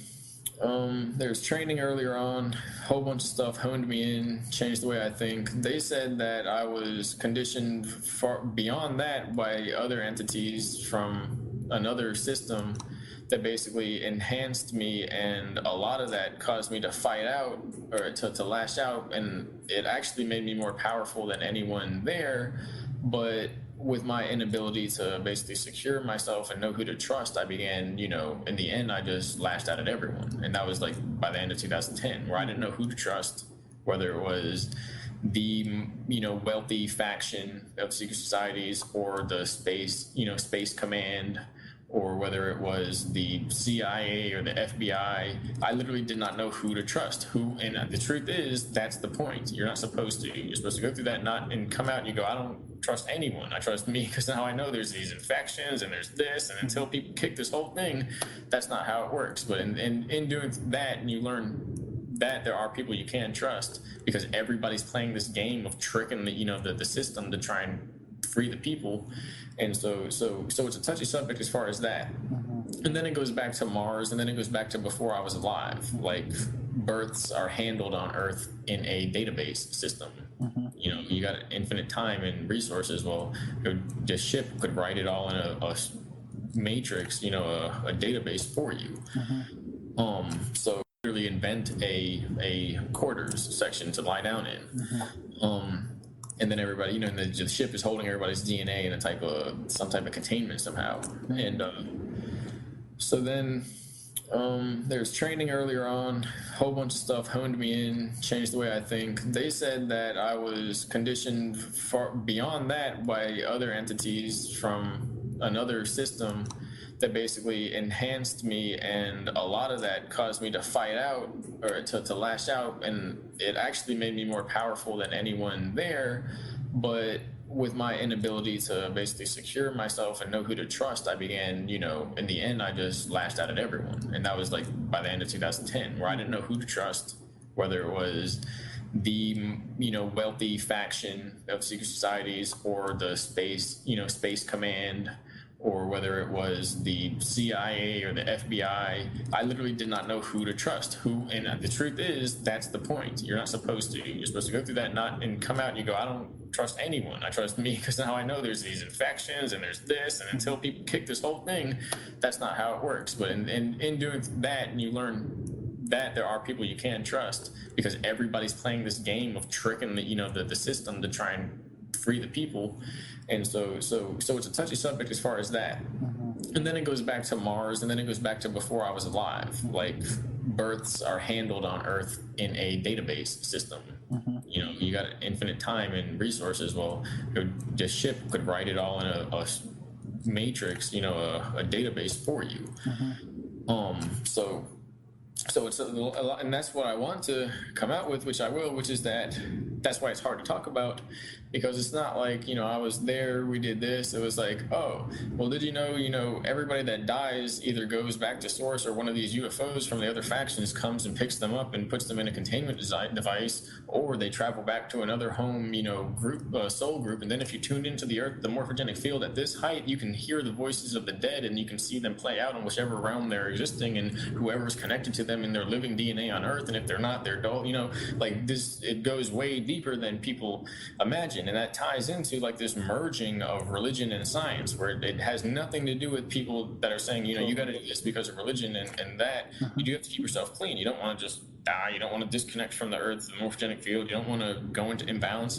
there's training earlier on, a whole bunch of stuff honed me in, changed the way I think. They said that I was conditioned far beyond that by other entities from another system that basically enhanced me, and a lot of that caused me to fight out, or to lash out, and it actually made me more powerful than anyone there. But with my inability to basically secure myself and know who to trust, I began, you know, in the end, I just lashed out at everyone. And that was like by the end of 2010, where I didn't know who to trust, whether it was the, you know, wealthy faction of secret societies, or the space command, or whether it was the CIA or the FBI. I literally did not know who to trust. And the truth is, that's the point. You're not supposed to. You're supposed to go through that and come out and you go, I don't trust anyone. I trust me, because now I know there's these infections and there's this, and until people kick this whole thing, that's not how it works. But in doing that, and you learn that there are people you can trust, because everybody's playing this game of tricking the system to try and free the people. And so it's a touchy subject as far as that. And then it goes back to Mars, and then it goes back to before I was alive. Like, births are handled on Earth in a database system. You know, you got infinite time and resources. Well, the ship could write it all in a matrix, you know, a database for you. So literally invent a quarters section to lie down in. And then everybody, you know, the ship is holding everybody's DNA in some type of containment somehow. And so then there's training earlier on, a whole bunch of stuff honed me in, changed the way I think. They said that I was conditioned far beyond that by other entities from another system that basically enhanced me, and a lot of that caused me to fight out, or to lash out, and it actually made me more powerful than anyone there. But with my inability to basically secure myself and know who to trust, I began, you know, in the end, I just lashed out at everyone. And that was like by the end of 2010, where I didn't know who to trust, whether it was the, you know, wealthy faction of secret societies, or the space command, or whether it was the CIA or the FBI. I literally did not know who to trust. And the truth is, that's the point. You're not supposed to. You're supposed to go through that and come out and you go, I don't trust anyone. I trust me, because now I know there's these infections and there's this, and until people kick this whole thing, that's not how it works. But in doing that, and you learn that there are people you can trust, because everybody's playing this game of tricking the system to try and free the people. And so it's a touchy subject as far as that. And then it goes back to Mars, and then it goes back to before I was alive. Like, births are handled on Earth in a database system. You know, you got infinite time and resources. Well, the ship could write it all in a matrix, you know, a database for you. So it's a lot, and that's what I want to come out with, which I will, which is that's why it's hard to talk about, because it's not like, you know, I was there, we did this. It was like, oh, well, did you know, everybody that dies either goes back to source, or one of these UFOs from the other factions comes and picks them up and puts them in a containment device, or they travel back to another home, you know, group, soul group. And then if you tuned into the Earth, the morphogenic field at this height, you can hear the voices of the dead, and you can see them play out in whichever realm they're existing, and whoever's connected to them in their living DNA on Earth. And if they're not, they're dull, you know, like this, it goes way deeper than people imagine. And that ties into like this merging of religion and science, where it has nothing to do with people that are saying, you know, you got to do this because of religion and that. You do have to keep yourself clean. You don't want to just die. You don't want to disconnect from the Earth, the morphogenic field. You don't want to go into imbalance.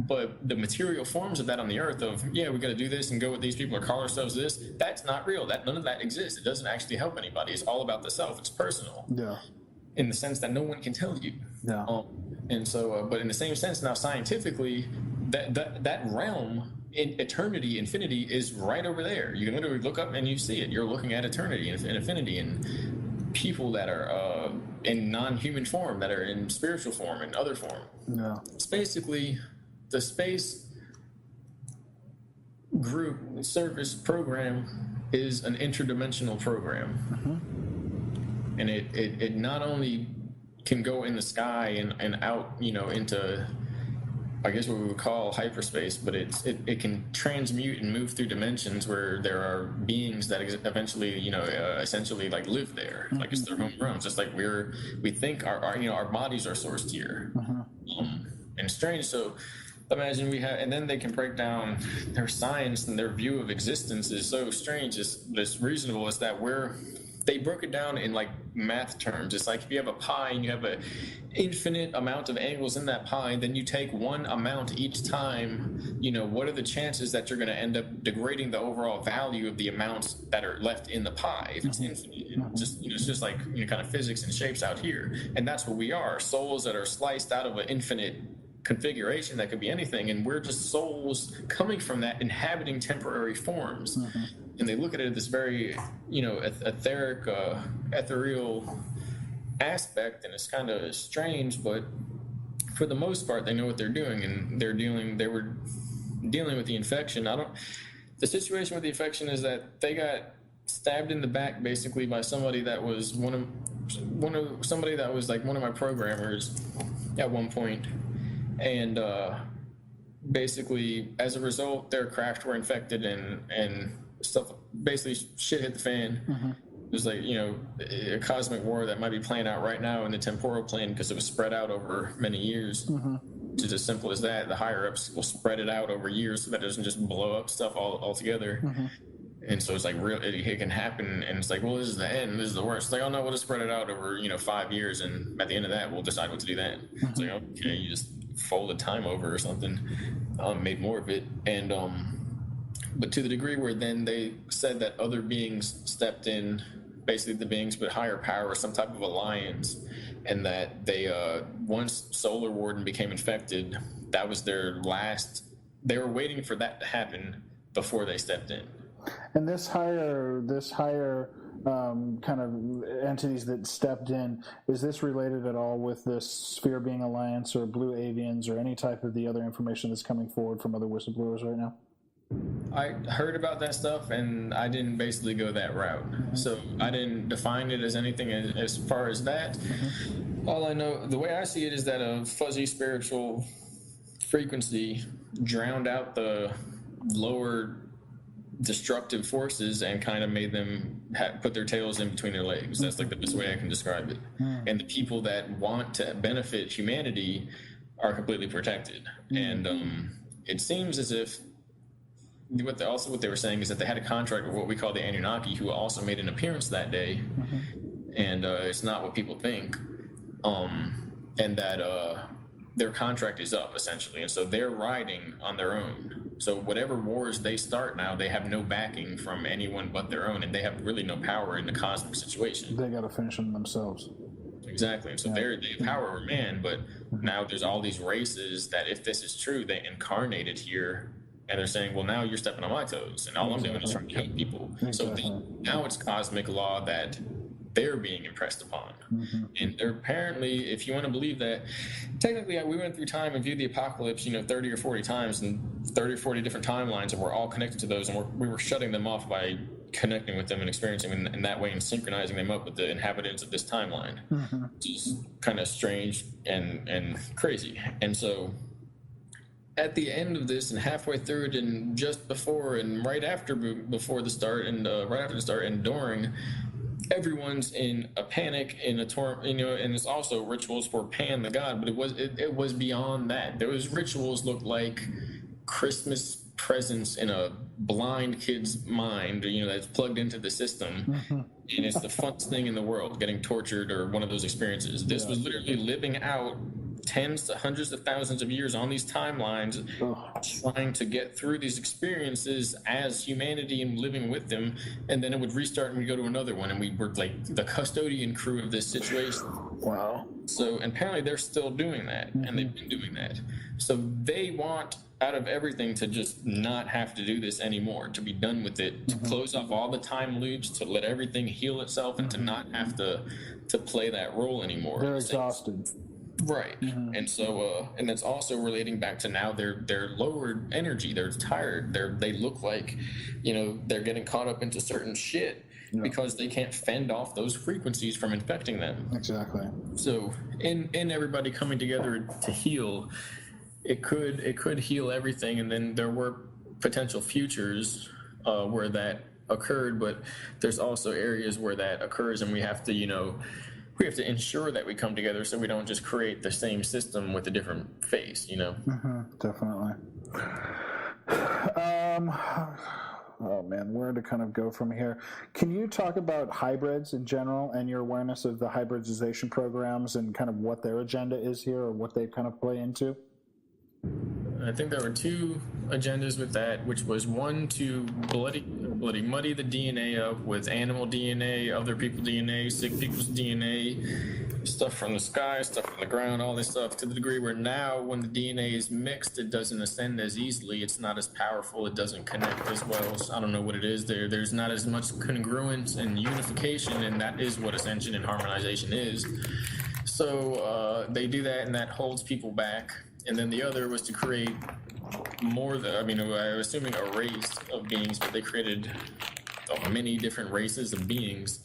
But the material forms of that on the Earth of, yeah, we got to do this and go with these people or call ourselves this, that's not real. None of that exists. It doesn't actually help anybody. It's all about the self. It's personal. Yeah. In the sense that no one can tell you. Yeah. And so, but in the same sense, now scientifically, that realm in eternity, infinity is right over there. You can literally look up and you see it. You're looking at eternity and infinity, and people that are in non-human form, that are in spiritual form and other form. Yeah. It's basically the space group service program is an interdimensional program. And it not only can go in the sky and out, you know, into, I guess what we would call hyperspace, but it can transmute and move through dimensions where there are beings that eventually, you know, essentially like live there, like it's their home realms. Just like we think our you know, our bodies are sourced here, and strange. So imagine we have, and then they can break down their science, and their view of existence is so strange. It's reasonable. Is that they broke it down in like math terms. It's like if you have a pie and you have an infinite amount of angles in that pie, then you take one amount each time, you know, what are the chances that you're going to end up degrading the overall value of the amounts that are left in the pie if it's infinite? It's just like, you know, kind of physics and shapes out here. And that's what we are, souls that are sliced out of an infinite configuration that could be anything, and we're just souls coming from that, inhabiting temporary forms. And they look at it as this very, you know, etheric, ethereal aspect, and it's kind of strange, but for the most part, they know what they're doing, and they were dealing with the infection. The situation with the infection is that they got stabbed in the back basically by somebody that was somebody that was like one of my programmers at one point. And basically, as a result, their craft were infected, and stuff, basically shit hit the fan. There's like, you know, a cosmic war that might be playing out right now in the temporal plane, because it was spread out over many years. Just as simple as that. The higher ups will spread it out over years so that it doesn't just blow up stuff altogether. And so it's like it can happen, and it's like, well, this is the end, this is the worst. It's like, oh no, we'll just spread it out over, you know, 5 years, and at the end of that, we'll decide what to do then. It's like, okay, you just folded time over or something, made more of it. And but to the degree where then they said that other beings stepped in, basically the beings with higher power or some type of alliance, and that they once Solar Warden became infected, that was their last. They were waiting for that to happen before they stepped in. And this higher kind of entities that stepped in, is this related at all with this Sphere Being Alliance or Blue Avians or any type of the other information that's coming forward from other whistleblowers right now? I heard about that stuff, and I didn't basically go that route. So I didn't define it as anything as far as that. All I know, the way I see it, is that a fuzzy spiritual frequency drowned out the lower destructive forces and kind of made them put their tails in between their legs. That's like the best way I can describe it. And the people that want to benefit humanity are completely protected. And it seems as if what they were saying is that they had a contract with what we call the Anunnaki, who also made an appearance that day. And it's not what people think. And that their contract is up, essentially. And so they're riding on their own. So whatever wars they start now, they have no backing from anyone but their own, and they have really no power in the cosmic situation. They got to finish them themselves. Exactly. And so they have power over man, but now there's all these races that, if this is true, they incarnated here, and they're saying, well, now you're stepping on my toes, and all I'm doing is trying to help people. So now it's cosmic law that they're being impressed upon. And they're apparently, if you want to believe that, technically we went through time and viewed the apocalypse, 30 or 40 times and 30 or 40 different timelines, and we're all connected to those, and we were shutting them off by connecting with them and experiencing them in that way and synchronizing them up with the inhabitants of this timeline, which is kind of strange and crazy. And so at the end of this and halfway through it and just before and right after before the start and right after the start and during, everyone's in a panic, in a and it's also rituals for Pan the god, but it was beyond that. There was rituals looked like Christmas presents in a blind kid's mind, that's plugged into the system, and it's the funnest thing in the world, getting tortured or one of those experiences. This was literally living out tens to hundreds of thousands of years on these timelines, trying to get through these experiences as humanity and living with them, and then it would restart and we go to another one, and we were like the custodian crew of this situation. Wow. So and apparently they're still doing that, and they've been doing that. So they want out of everything to just not have to do this anymore, to be done with it, to close off all the time loops, to let everything heal itself, and to not have to play that role anymore. They're exhausted. Right. And so and that's also relating back to now their lowered energy, they're tired, they look like they're getting caught up into certain shit because they can't fend off those frequencies from infecting them. Exactly. So in everybody coming together to heal, it could heal everything, and then there were potential futures where that occurred, but there's also areas where that occurs, and we have to ensure that we come together so we don't just create the same system with a different face, Definitely. Oh man, where to kind of go from here? Can you talk about hybrids in general and your awareness of the hybridization programs and kind of what their agenda is here, or what they kind of play into? I think there were two agendas with that, which was one to bloody muddy the DNA up with animal DNA, other people's DNA, sick people's DNA, stuff from the sky, stuff from the ground, all this stuff, to the degree where now when the DNA is mixed, it doesn't ascend as easily, it's not as powerful, it doesn't connect as well. So I don't know what it is there. There's not as much congruence and unification, and that is what ascension and harmonization is. So they do that, and that holds people back. And then the other was to create more I'm assuming a race of beings, but they created many different races of beings,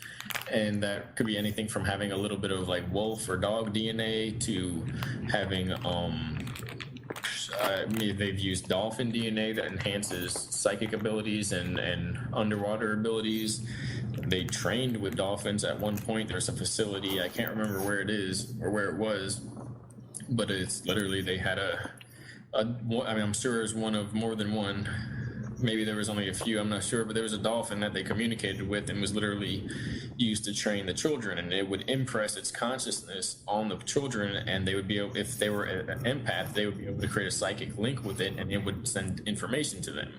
and that could be anything from having a little bit of like wolf or dog DNA to having they've used dolphin DNA that enhances psychic abilities and underwater abilities. They trained with dolphins at one point. There's a facility, I can't remember where it is or where it was, but it's literally they had I'm sure there's one of more than one. Maybe there was only a few, I'm not sure, but there was a dolphin that they communicated with and was literally used to train the children, and it would impress its consciousness on the children, and they would be able, if they were an empath, they would be able to create a psychic link with it, and it would send information to them.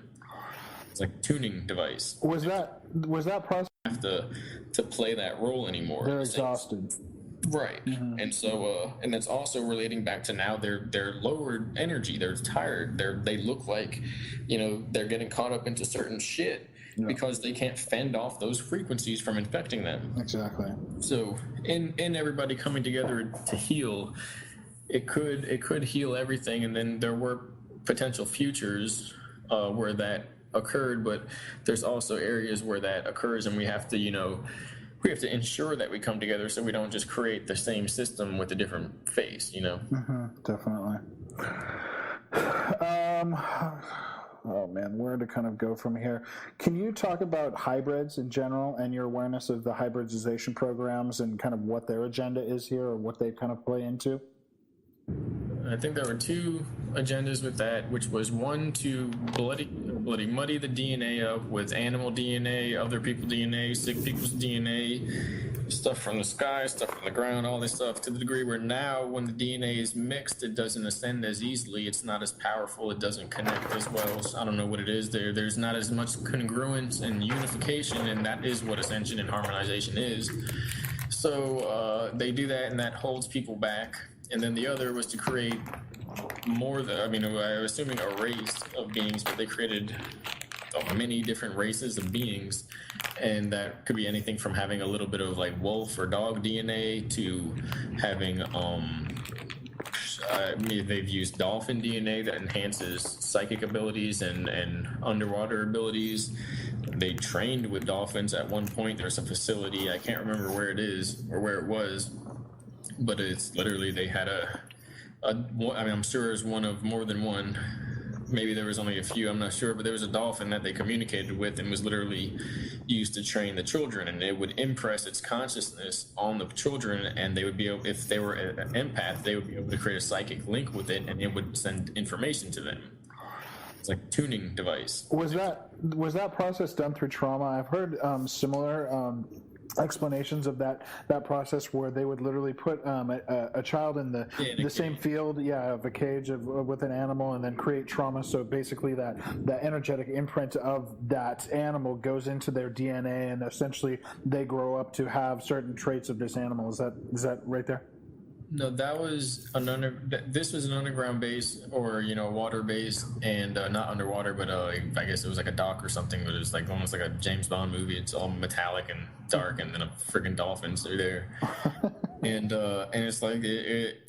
It's like a tuning device. Was that process? Have to play that role anymore. They're exhausted. Right. And so and that's also relating back to now their lowered energy, they're tired, they look like they're getting caught up into certain shit because they can't fend off those frequencies from infecting them. Exactly. So in everybody coming together to heal, it could heal everything, and then there were potential futures where that occurred, but there's also areas where that occurs, and we have to ensure that we come together so we don't just create the same system with a different face, Definitely. Oh man, where to kind of go from here? Can you talk about hybrids in general and your awareness of the hybridization programs and kind of what their agenda is here, or what they kind of play into? I think there were two agendas with that, which was one to bloody muddy the DNA up with animal DNA, other people's DNA, sick people's DNA, stuff from the sky, stuff from the ground, all this stuff, to the degree where now when the DNA is mixed, it doesn't ascend as easily, it's not as powerful, it doesn't connect as well. So I don't know what it is there. There's not as much congruence and unification, and that is what ascension and harmonization is. So they do that, and that holds people back. And then the other was to create more than, I mean, I'm assuming a race of beings, but they created many different races of beings, and that could be anything from having a little bit of like wolf or dog DNA to having they've used dolphin DNA that enhances psychic abilities and underwater abilities. They trained with dolphins at one point. There's a facility, I can't remember where it is or where it was, but it's literally they had I mean, I'm sure there's one of more than one. Maybe there was only a few, I'm not sure, but there was a dolphin that they communicated with and was literally used to train the children, and it would impress its consciousness on the children, and they would be able, if they were an empath, they would be able to create a psychic link with it, and it would send information to them. It's like a tuning device. Was that process done through trauma? I've heard similar explanations of that process where they would literally put a child in the same field of a cage with an animal, and then create trauma. So basically that energetic imprint of that animal goes into their DNA, and essentially they grow up to have certain traits of this animal. Is that right there? No, that was this was an underground base, or water base, and not underwater, but I guess it was like a dock or something. But it was like almost like a James Bond movie. It's all metallic and dark, and then a freaking dolphins are there, and it's like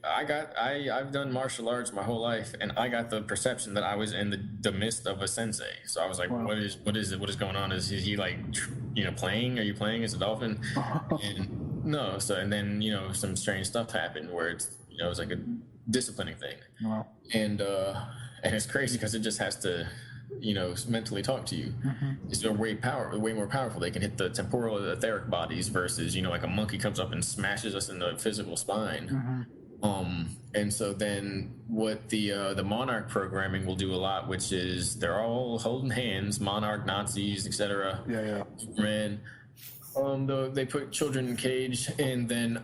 I've done martial arts my whole life, and I got the perception that I was in the midst of a sensei. So I was like, wow. What is it? What is going on? Is he like playing? Are you playing as a dolphin? And no, so and then some strange stuff happened where it's it was like a disciplining thing. Wow. And it's crazy because it just has to mentally talk to you. Mm-hmm. It's way more powerful. They can hit the temporal etheric bodies versus like a monkey comes up and smashes us in the physical spine. Mm-hmm. And so then what the Monarch programming will do a lot, which is they're all holding hands, Monarch, Nazis, etc. Yeah. Ran. They put children in cage, and then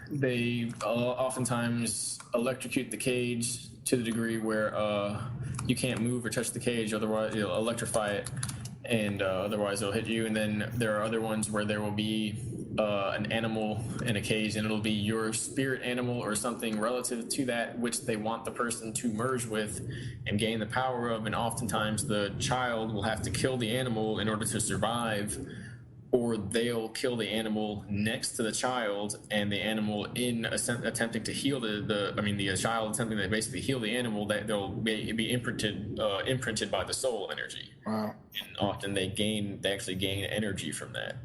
they oftentimes electrocute the cage to the degree where you can't move or touch the cage, otherwise you'll electrify it, and otherwise it'll hit you. And then there are other ones where there will be an animal in a cage, and it'll be your spirit animal or something relative to that which they want the person to merge with and gain the power of. And oftentimes the child will have to kill the animal in order to survive, or they'll kill the animal next to the child, and the animal attempting to heal the child attempting to basically heal the animal, that they'll be imprinted by the soul energy. Wow. And often they actually gain energy from that.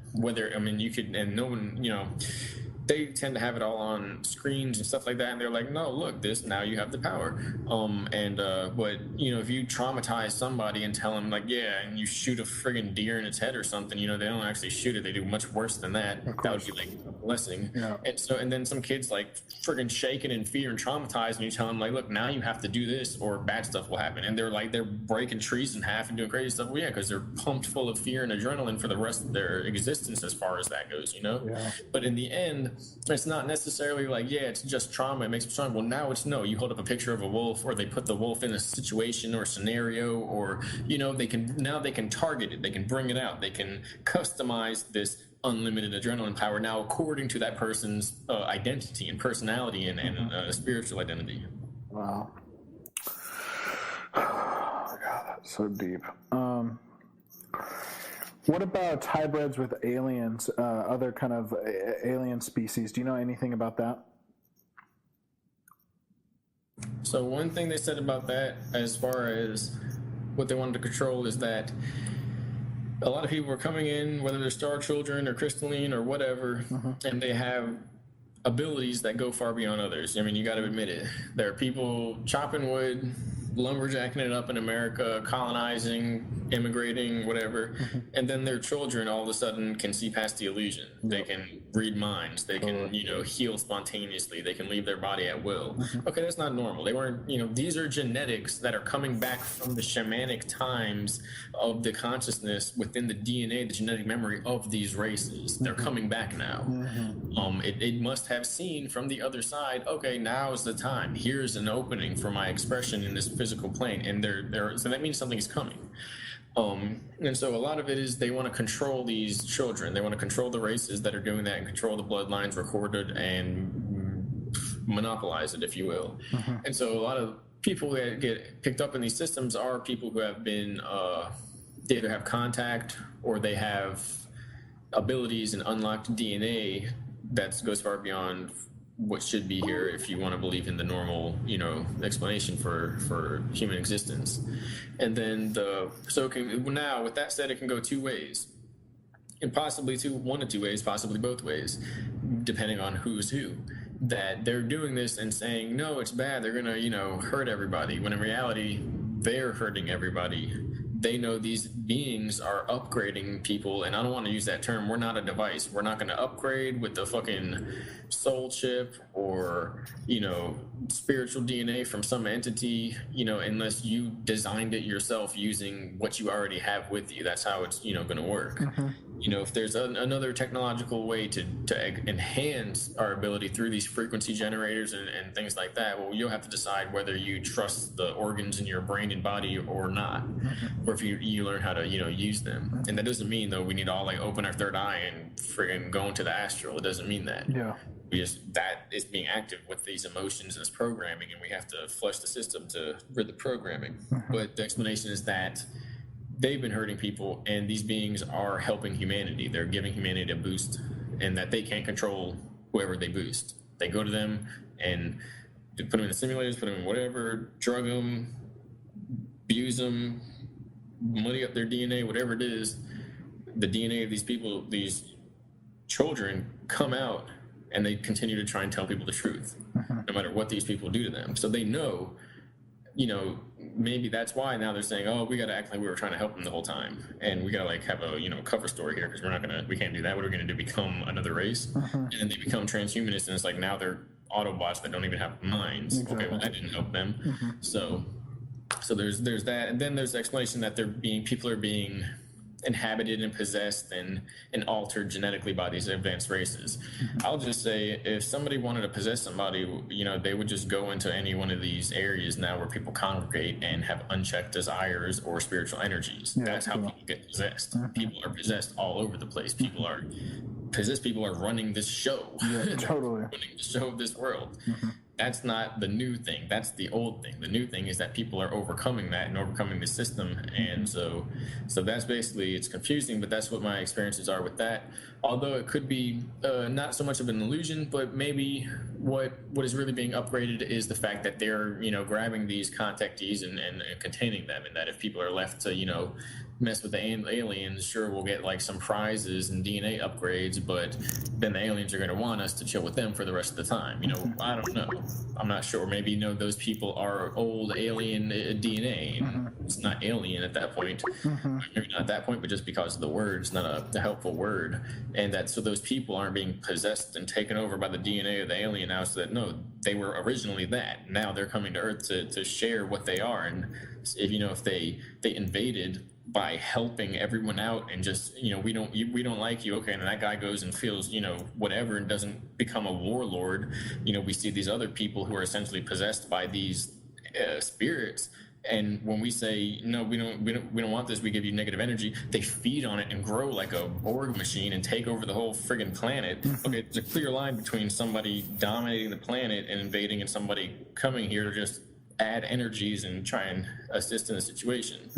They tend to have it all on screens and stuff like that, and they're like, no, look, now you have the power. But if you traumatize somebody and tell them like, and you shoot a friggin' deer in its head or something, they don't actually shoot it. They do much worse than that. That would be like a blessing. Yeah. And then some kids like friggin' shaking in fear and traumatized, and you tell them like, look, now you have to do this or bad stuff will happen. And they're breaking trees in half and doing crazy stuff. Well, yeah, because they're pumped full of fear and adrenaline for the rest of their existence as far as that goes, Yeah. But in the end, it's not necessarily like, it's just trauma, it makes me strong. Well, now it's no, you hold up a picture of a wolf, or they put the wolf in a situation or scenario, or they can target it, they can bring it out, they can customize this unlimited adrenaline power now according to that person's identity and personality and spiritual identity. Wow. Oh, God, that's so deep. What about hybrids with aliens, other kind of alien species? Do you know anything about that? So one thing they said about that, as far as what they wanted to control, is that a lot of people were coming in, whether they're Star Children or Crystalline or whatever, and they have abilities that go far beyond others. You got to admit it. There are people chopping wood, lumberjacking it up in America, colonizing, immigrating, whatever, and then their children all of a sudden can see past the illusion. They can read minds. They can, heal spontaneously. They can leave their body at will. Okay, that's not normal. They weren't, these are genetics that are coming back from the shamanic times of the consciousness within the DNA, the genetic memory of these races. They're coming back now. It must have seen from the other side, okay, now is the time. Here's an opening for my expression in this physical plane, and so that means something is coming. And so a lot of it is they want to control these children. They want to control the races that are doing that and control the bloodlines recorded and monopolize it, if you will. And so a lot of people that get picked up in these systems are people who have been, they either have contact or they have abilities and unlocked DNA that goes far beyond what should be here if you want to believe in the normal, explanation for human existence. And then now with that said, it can go two ways, and possibly one of two ways, possibly both ways, depending on who's who. That they're doing this and saying, no, it's bad, they're gonna, hurt everybody, when in reality, they're hurting everybody. They know these beings are upgrading people, and I don't want to use that term. We're not a device. We're not going to upgrade with the fucking soul chip or, spiritual DNA from some entity, unless you designed it yourself using what you already have with you. That's how it's, going to work. If there's another technological way to enhance our ability through these frequency generators and things like that, well, you'll have to decide whether you trust the organs in your brain and body or not, or if you learn how to, use them. And that doesn't mean, though, we need to all open our third eye and friggin' go into the astral. It doesn't mean that. Yeah. That is being active with these emotions and this programming, and we have to flush the system to rid the programming. But the explanation is that they've been hurting people, and these beings are helping humanity. They're giving humanity a boost, and that they can't control whoever they boost. They go to them and put them in the simulators, put them in whatever, drug them, abuse them, muddy up their DNA, whatever it is. The DNA of these people, these children, come out, and they continue to try and tell people the truth, no matter what these people do to them. So they know, maybe that's why now they're saying, oh, we got to act like we were trying to help them the whole time, and we got to have a cover story here, because we can't do that. What are we going to do? Become another race? And then they become transhumanist, and it's like now they're Autobots that don't even have minds. Exactly. Okay, well, that didn't help them. So there's that, and then there's the explanation that people are being inhabited and possessed and altered genetically by these advanced races. I'll just say, if somebody wanted to possess somebody, they would just go into any one of these areas now where people congregate and have unchecked desires or spiritual energies. Yeah, that's how people get possessed. People are possessed all over the place. People are possessed. People are running this show. Yeah, totally. Running the show of this world. That's not the new thing. That's the old thing. The new thing is that people are overcoming that and overcoming the system. And so that's basically, it's confusing, but that's what my experiences are with that. Although it could be not so much of an illusion, but maybe what is really being upgraded is the fact that they're, grabbing these contactees and containing them. And that if people are left to, mess with the aliens, sure, we'll get some prizes and DNA upgrades, but then the aliens are going to want us to chill with them for the rest of the time. I don't know. I'm not sure. Maybe those people are old alien DNA. It's not alien at that point. Maybe not at that point, but just because the word's not a helpful word, and that so those people aren't being possessed and taken over by the DNA of the alien now, so that no, they were originally that. Now they're coming to Earth to share what they are, and if they invaded by helping everyone out and just we don't like you, okay, and that guy goes and feels whatever and doesn't become a warlord. We see these other people who are essentially possessed by these spirits, and when we say no, we don't want this, we give you negative energy, they feed on it and grow like a Borg machine and take over the whole friggin' planet. Okay, there's a clear line between somebody dominating the planet and invading, and somebody coming here to just add energies and try and assist in the situation.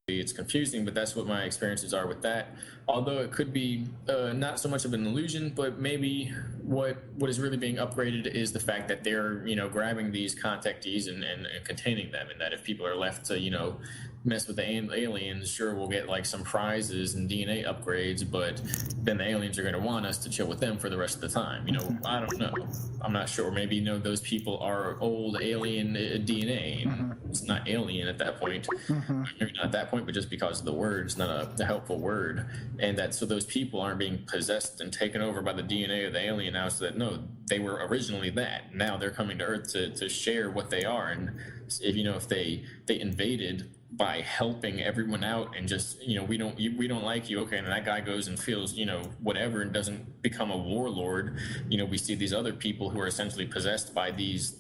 It's confusing, but that's what my experiences are with that. Although it could be not so much of an illusion, but maybe what is really being upgraded is the fact that they're grabbing these contactees and containing them, and that if people are left to mess with the aliens, sure, we'll get some prizes and DNA upgrades, but then the aliens are going to want us to chill with them for the rest of the time. I don't know. I'm not sure. Maybe those people are old alien DNA. It's not alien at that point. Maybe not at that point, but just because the word's not a helpful word, and that so those people aren't being possessed and taken over by the DNA of the alien now, so that no, they were originally that. Now they're coming to Earth to share what they are, and if they invaded by helping everyone out and just we don't like you, okay, and that guy goes and feels whatever and doesn't become a warlord. We see these other people who are essentially possessed by these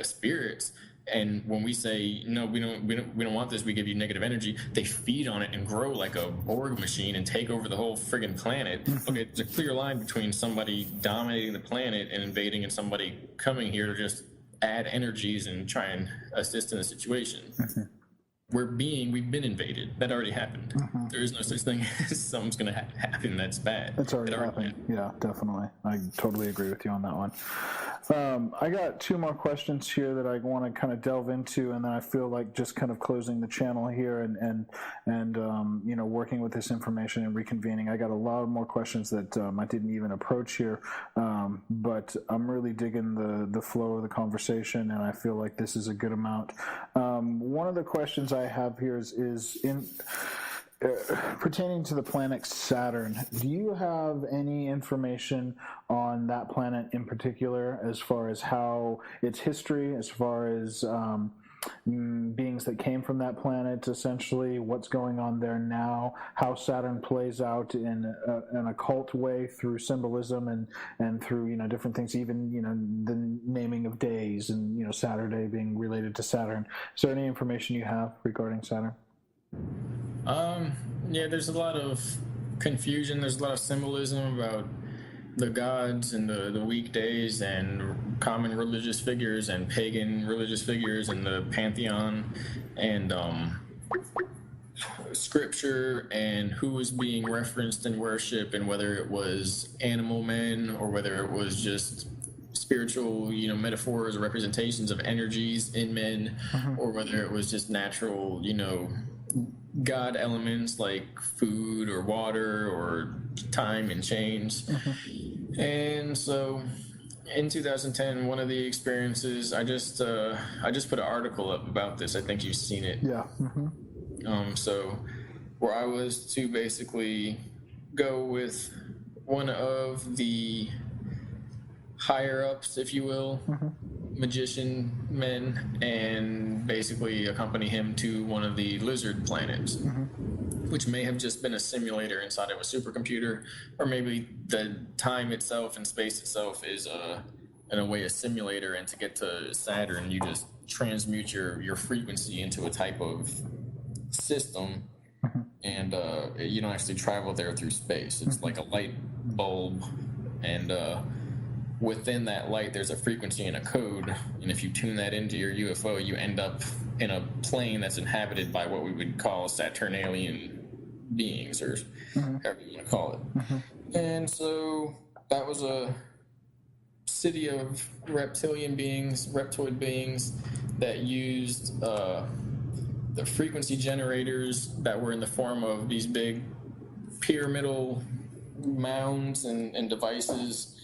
spirits, And when we say no, we don't want this, we give you negative energy, they feed on it and grow like a Borg machine and take over the whole friggin' planet. Okay, there's a clear line between somebody dominating the planet and invading, and somebody coming here to just add energies and try and assist in the situation. We've been invaded. That already happened. There is no such thing as something's going to happen that's bad. It's already happened. Yeah, definitely. I totally agree with you on that one. I got two more questions here that I want to kind of delve into, and then I feel like just kind of closing the channel here and working with this information and reconvening. I got a lot more questions that I didn't even approach here, but I'm really digging the flow of the conversation, and I feel like this is a good amount. One of the questions I have here is in pertaining to the planet Saturn. Do you have any information on that planet in particular, as far as how its history, as far as beings that came from that planet, essentially what's going on there now, how Saturn plays out in an occult way through symbolism and through different things, even the naming of days and Saturday being related to Saturn? Is there any information you have regarding Saturn? Yeah, there's a lot of confusion. There's a lot of symbolism about the gods and the weekdays and common religious figures and pagan religious figures and the pantheon and scripture and who was being referenced in worship, and whether it was animal men or whether it was just spiritual metaphors or representations of energies in men, or whether it was just natural God elements like food or water or time and change. And so in 2010, one of the experiences, I just put an article up about this. I think you've seen it. Yeah. So where I was to basically go with one of the higher ups, if you will, magician men, and basically accompany him to one of the lizard planets, which may have just been a simulator inside of a supercomputer, or maybe the time itself and space itself is in a way a simulator, and to get to Saturn you just transmute your frequency into a type of system, and you don't actually travel there through space. It's like a light bulb, and within that light there's a frequency and a code, and if you tune that into your UFO, you end up in a plane that's inhabited by what we would call Saturnalian beings, or however you want to call it. And so that was a city of reptilian beings, reptoid beings, that used the frequency generators that were in the form of these big pyramidal mounds and devices.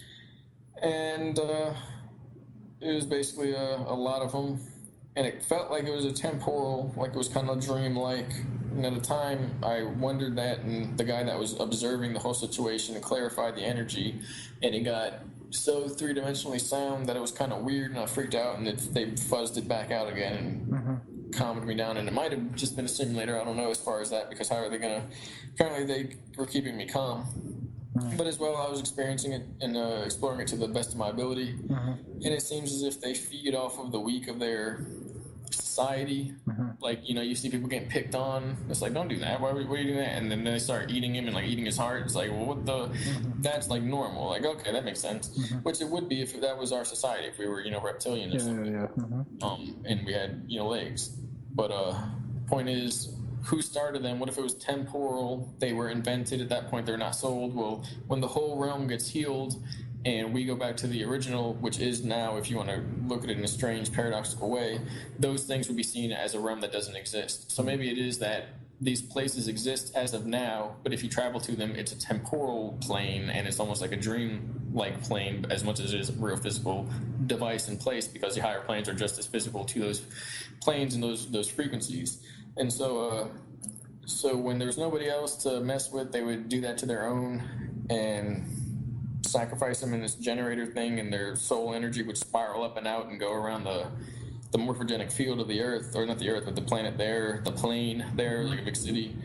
And it was basically a lot of them, and it felt like it was a temporal, like it was kind of dream-like. And at the time, I wondered that, and the guy that was observing the whole situation clarified the energy, and it got so three-dimensionally sound that it was kind of weird, and I freaked out, and they fuzzed it back out again and calmed me down. And it might have just been a simulator, I don't know as far as that, because how are they going to... Apparently they were keeping me calm. But as well, I was experiencing it and exploring it to the best of my ability. And it seems as if they feed off of the weak of their society. Like, you see people getting picked on. It's like, don't do that. Why are you doing that? And then they start eating him and like eating his heart. It's like, well, what the... That's like normal. Like, okay, that makes sense. Which it would be if that was our society, if we were, reptilian or something. And we had, legs. But point is, who started them? What if it was temporal? They were invented at that point. They're not sold. Well, when the whole realm gets healed and we go back to the original, which is now, if you want to look at it in a strange, paradoxical way, those things would be seen as a realm that doesn't exist. So maybe it is that these places exist as of now, but if you travel to them, it's a temporal plane, and it's almost like a dream-like plane as much as it is a real physical device in place, because the higher planes are just as physical to those planes and those frequencies. And so when there's nobody else to mess with, they would do that to their own and sacrifice them in this generator thing, and their soul energy would spiral up and out and go around the the morphogenic field of the Earth, or not the Earth, but the planet there, the plane there, like a big city.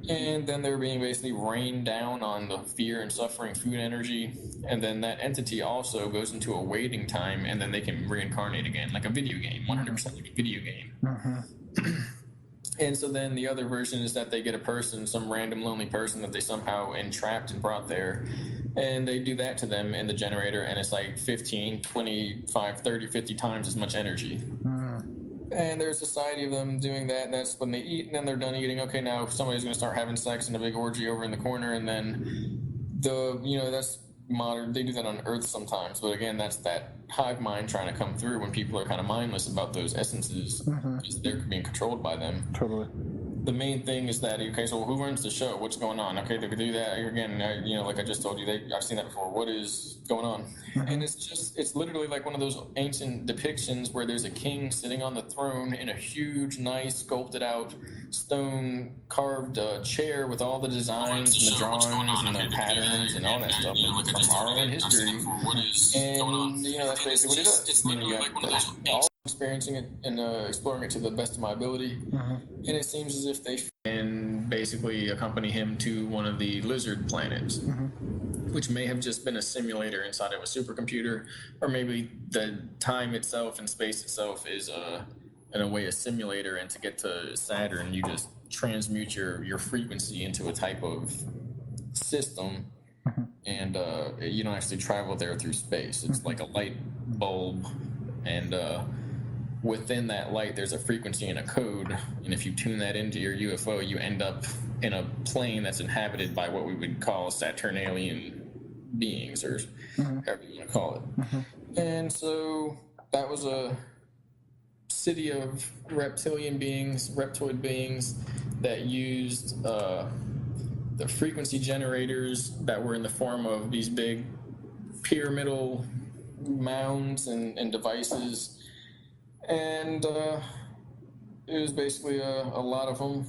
And then they're being basically rained down on the fear and suffering food energy. And then that entity also goes into a waiting time, and then they can reincarnate again, like a video game, 100% like a video game. And so then the other version is that they get a person, some random lonely person that they somehow entrapped and brought there, and they do that to them in the generator, and it's like 15, 25, 30, 50 times as much energy. And there's a society of them doing that, and that's when they eat, and then they're done eating. Okay, now somebody's going to start having sex in a big orgy over in the corner, and then that's modern. They do that on Earth sometimes, but again, that's that hive mind trying to come through when people are kind of mindless about those essences, because they're being controlled by them. Totally. The main thing is that, okay, so who runs the show? What's going on? Okay, they could do that again. Like I just told you, I've seen that before. What is going on? And it's literally like one of those ancient depictions where there's a king sitting on the throne in a huge, nice, sculpted out stone carved chair with all the designs and the drawings and the patterns and all that stuff from our own history. And that's basically what it does. It's literally like one of those all experiencing it and exploring it to the best of my ability. And it seems as if they and basically accompany him to one of the lizard planets, which may have just been a simulator inside of a supercomputer, or maybe the time itself and space itself is in a way a simulator, and to get to Saturn you just transmute your frequency into a type of system, and you don't actually travel there through space. It's like a light bulb, and within that light there's a frequency and a code, and if you tune that into your UFO, you end up in a plane that's inhabited by what we would call Saturnalian beings, or however you want to call it. And so that was a city of reptilian beings, reptoid beings, that used the frequency generators that were in the form of these big pyramidal mounds and devices. And it was basically a lot of them,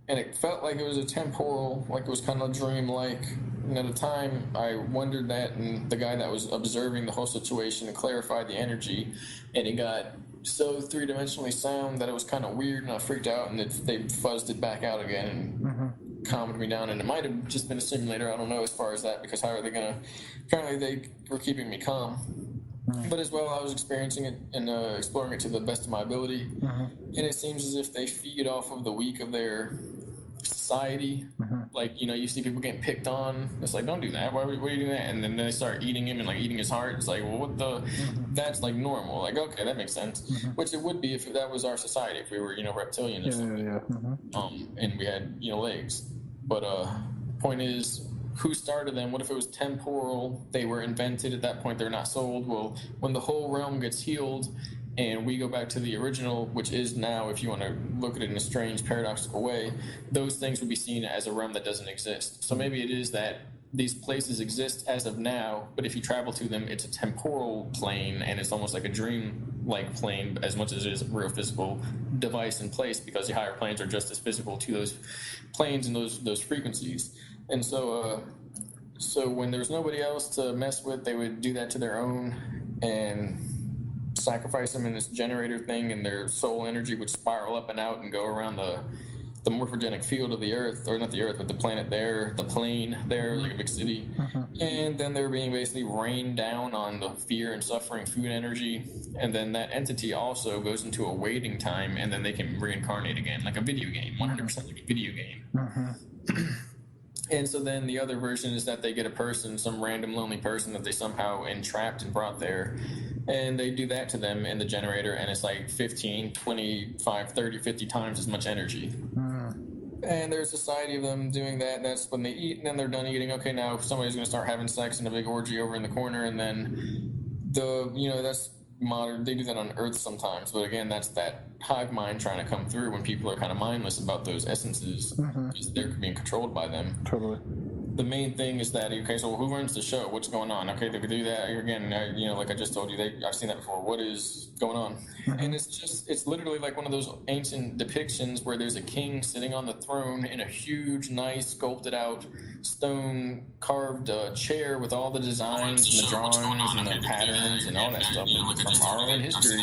and it felt like it was a temporal, like it was kind of dream-like. And at the time, I wondered that, and the guy that was observing the whole situation and clarified the energy, and it got so three-dimensionally sound that it was kind of weird, and I freaked out, and they fuzzed it back out again and calmed me down. And it might have just been a simulator, I don't know as far as that, because how are they going to... Apparently they were keeping me calm. But as well, I was experiencing it and exploring it to the best of my ability. And it seems as if they feed off of the weak of their society. Like, you see people getting picked on. It's like, don't do that. Why are you doing that? And then they start eating him and like eating his heart. It's like, well, what the... That's like normal. Like, okay, that makes sense. Which it would be if that was our society, if we were, reptilian or something. And we had, legs. But point is, who started them? What if it was temporal? They were invented at that point. They're not sold. Well, when the whole realm gets healed and we go back to the original, which is now, if you want to look at it in a strange, paradoxical way, those things would be seen as a realm that doesn't exist. So maybe it is that these places exist as of now, but if you travel to them, it's a temporal plane, and it's almost like a dream-like plane as much as it is a real physical device in place, because the higher planes are just as physical to those planes and those frequencies. And so when there's nobody else to mess with, they would do that to their own and sacrifice them in this generator thing, and their soul energy would spiral up and out and go around the morphogenic field of the Earth, or not the Earth, but the planet there, the plane there, like a big city. And then they're being basically rained down on the fear and suffering food energy. And then that entity also goes into a waiting time, and then they can reincarnate again, like a video game, 100% like a video game. And so then the other version is that they get a person, some random lonely person that they somehow entrapped and brought there, and they do that to them in the generator, and it's like 15, 25, 30, 50 times as much energy. And there's a society of them doing that, and that's when they eat, and then they're done eating. Okay, now somebody's going to start having sex in a big orgy over in the corner, and then that's modern. They do that on Earth sometimes, but again, that's that hive mind trying to come through when people are kind of mindless about those essences, because they're being controlled by them. Totally. the main thing is that, okay, so who runs the show? What's going on? Okay, they could do that again. Like I just told you, I've seen that before. What is going on? And it's literally like one of those ancient depictions where there's a king sitting on the throne in a huge, nice, sculpted out stone carved chair with all the designs and the drawings and the patterns and all that stuff from our own history.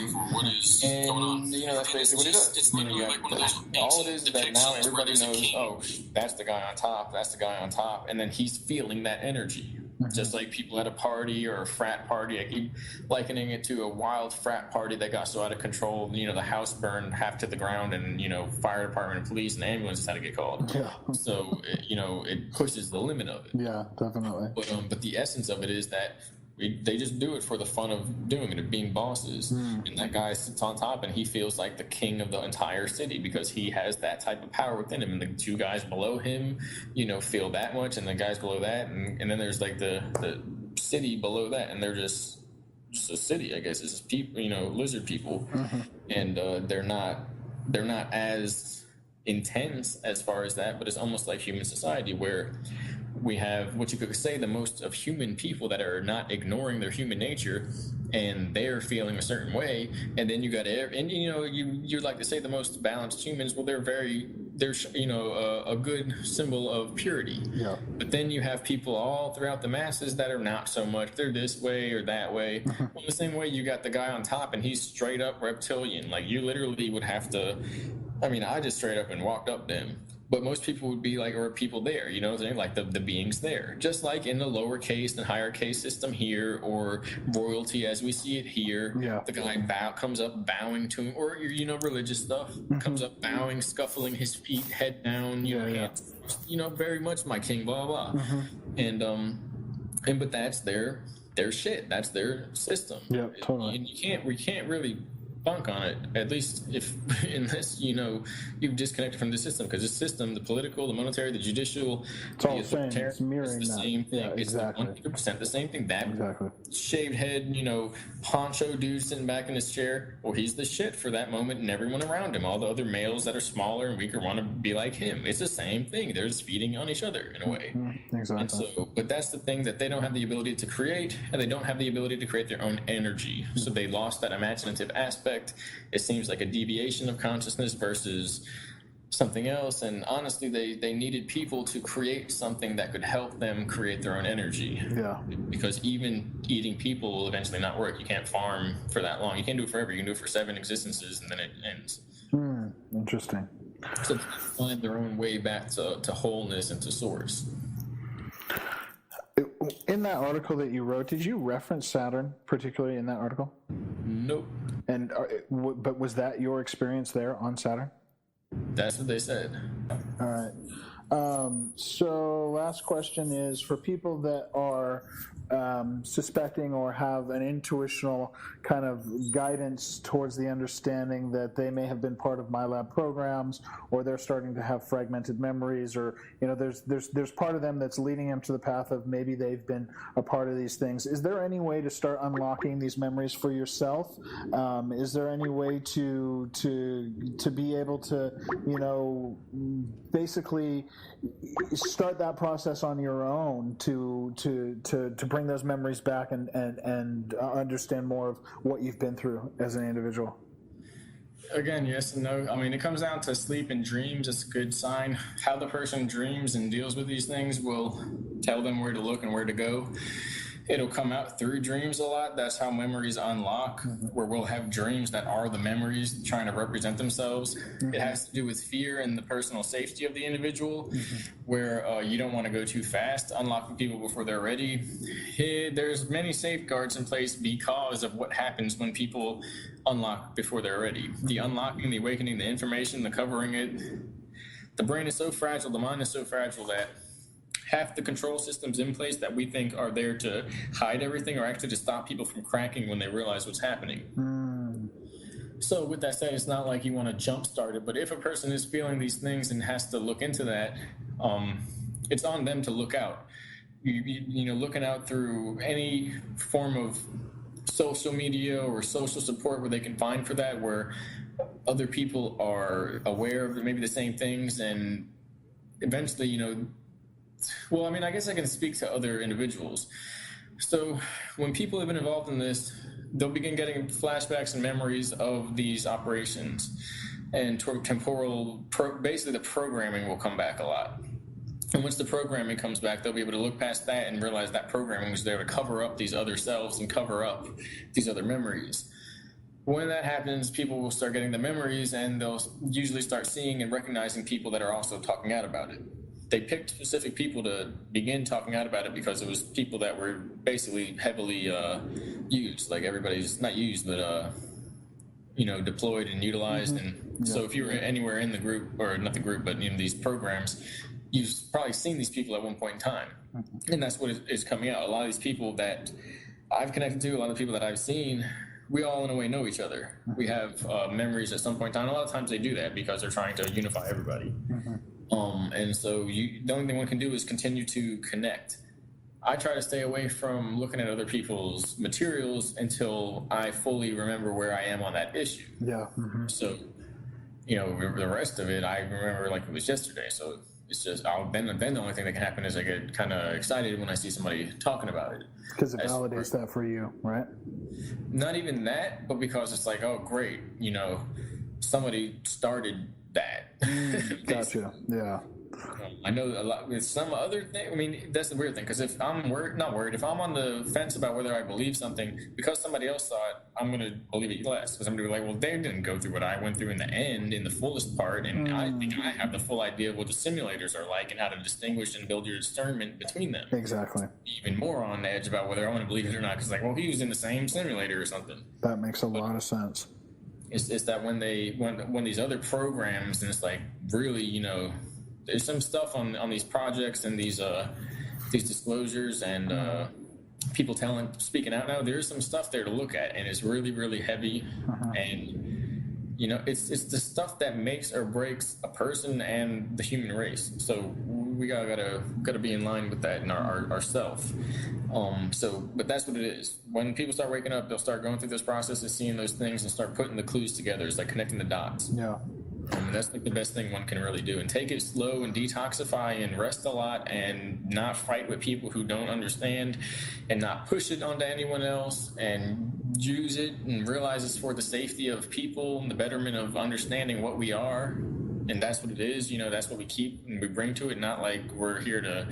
And that's basically what it does. All it is that now everybody knows, oh, that's the guy on top, that's the guy on top, and then he's feeling that energy. Just like people at a party or a frat party. I keep likening it to a wild frat party that got so out of control, the house burned half to the ground, and fire department and police and ambulances had to get called. Yeah. So it pushes the limit of it. Yeah, definitely. But the essence of it is that they just do it for the fun of doing it, of being bosses. And that guy sits on top, and he feels like the king of the entire city because he has that type of power within him. And the two guys below him, feel that much, and the guys below that, and then there's like the city below that, and they're just a city, I guess. It's just people, lizard people, and they're not as intense as far as that, but it's almost like human society where we have what you could say the most of human people that are not ignoring their human nature, and they're feeling a certain way, and then you got you like to say the most balanced humans. Well, they're a good symbol of purity. Yeah. But then you have people all throughout the masses that are not so much. They're this way or that way. Well, the same way you got the guy on top, and he's straight up reptilian. Like you literally would have to. I mean, I just straight up and walked up to him. But most people would be like, or people there, like the beings there. Just like in the lowercase and higher case system here, or royalty as we see it here. Yeah. The guy comes up bowing to him, or religious stuff, comes up bowing, scuffling his feet, head down, hands, very much my king, blah, blah. But that's their shit. That's their system. Yeah, totally. And we can't really bunk on it, at least unless you've disconnected from the system, because the system, the political, the military, the judicial, it's all the same. It's mirroring the same thing. Yeah, exactly. It's 100% the same thing. That exactly. Shaved head, poncho dude sitting back in his chair, well, he's the shit for that moment, and everyone around him, all the other males that are smaller and weaker want to be like him. It's the same thing. They're just feeding on each other in a way. Exactly. And so, but that's the thing, that they don't have the ability to create, and they don't have the ability to create their own energy. So they lost that imaginative aspect. It seems like a deviation of consciousness versus something else, and honestly they needed people to create something that could help them create their own energy. Yeah. Because even eating people will eventually not work. You can't farm for that long. You can't do it forever. You can do it for 7 existences and then it ends. Interesting. So they find their own way back to wholeness and to source. In that article that you wrote, did you reference Saturn particularly in that article? Nope. And but was that your experience there on Saturn? That's what they said. All right. So last question is for people that are suspecting or have an intuitional kind of guidance towards the understanding that they may have been part of MyLab programs, or they're starting to have fragmented memories, or there's part of them that's leading them to the path of maybe they've been a part of these things. Is there any way to start unlocking these memories for yourself? Is there any way to be able to basically start that process on your own to bring those memories back and understand more of what you've been through as an individual? Again, yes and no. I mean, it comes down to sleep and dreams. It's a good sign. How the person dreams and deals with these things will tell them where to look and where to go. It'll come out through dreams a lot. That's how memories unlock, where we'll have dreams that are the memories trying to represent themselves. It has to do with fear and the personal safety of the individual, where you don't want to go too fast, unlocking people before they're ready. There's many safeguards in place because of what happens when people unlock before they're ready. The unlocking, the awakening, the information, the covering it. The brain is so fragile, the mind is so fragile that half the control systems in place that we think are there to hide everything are actually to stop people from cracking when they realize what's happening. So with that said, it's not like you want to jumpstart it, but if a person is feeling these things and has to look into that, it's on them to look out. Looking out through any form of social media or social support where they can find for that, where other people are aware of maybe the same things, and eventually, Well, I mean, I guess I can speak to other individuals. So when people have been involved in this, they'll begin getting flashbacks and memories of these operations, and basically the programming will come back a lot. And once the programming comes back, they'll be able to look past that and realize that programming was there to cover up these other selves and cover up these other memories. When that happens, people will start getting the memories, and they'll usually start seeing and recognizing people that are also talking out about it. They picked specific people to begin talking out about it because it was people that were basically heavily used. Like everybody's not used, but deployed and utilized. And so if you were anywhere in the group, or not the group, but these programs, you've probably seen these people at one point in time. And that's what is coming out. A lot of these people that I've connected to, a lot of people that I've seen, we all in a way know each other. We have memories at some point in time. A lot of times they do that because they're trying to unify everybody. And so the only thing one can do is continue to connect. I try to stay away from looking at other people's materials until I fully remember where I am on that issue. Yeah. So, the rest of it, I remember like it was yesterday. So it's just, then the only thing that can happen is I get kind of excited when I see somebody talking about it. Because it validates that for you, right? Not even that, but because it's like, oh, great, somebody started that. Gotcha. Yeah. I know a lot with some other thing. I mean, that's the weird thing, because if I'm not worried, if I'm on the fence about whether I believe something because somebody else saw it, I'm going to believe it less, because I'm going to be like, well, they didn't go through what I went through in the end, in the fullest part, and I think I have the full idea of what the simulators are like and how to distinguish and build your discernment between them. Exactly. Even more on edge about whether I want to believe it or not, because like, well, he was in the same simulator or something. That makes a lot of sense. It's that when these other programs, and it's like, really, there's some stuff on these projects and these disclosures and people speaking out now. There's some stuff there to look at, and it's really, really heavy. And it's the stuff that makes or breaks a person and the human race. So we gotta be in line with that in our self. But that's what it is. When people start waking up, they'll start going through this process of seeing those things and start putting the clues together. It's like connecting the dots. Yeah. That's like the best thing one can really do, and take it slow and detoxify and rest a lot and not fight with people who don't understand and not push it onto anyone else, and use it and realize it's for the safety of people and the betterment of understanding what we are. And that's what it is. That's what we keep and we bring to it. Not like we're here to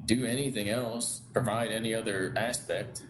do anything else, provide any other aspect.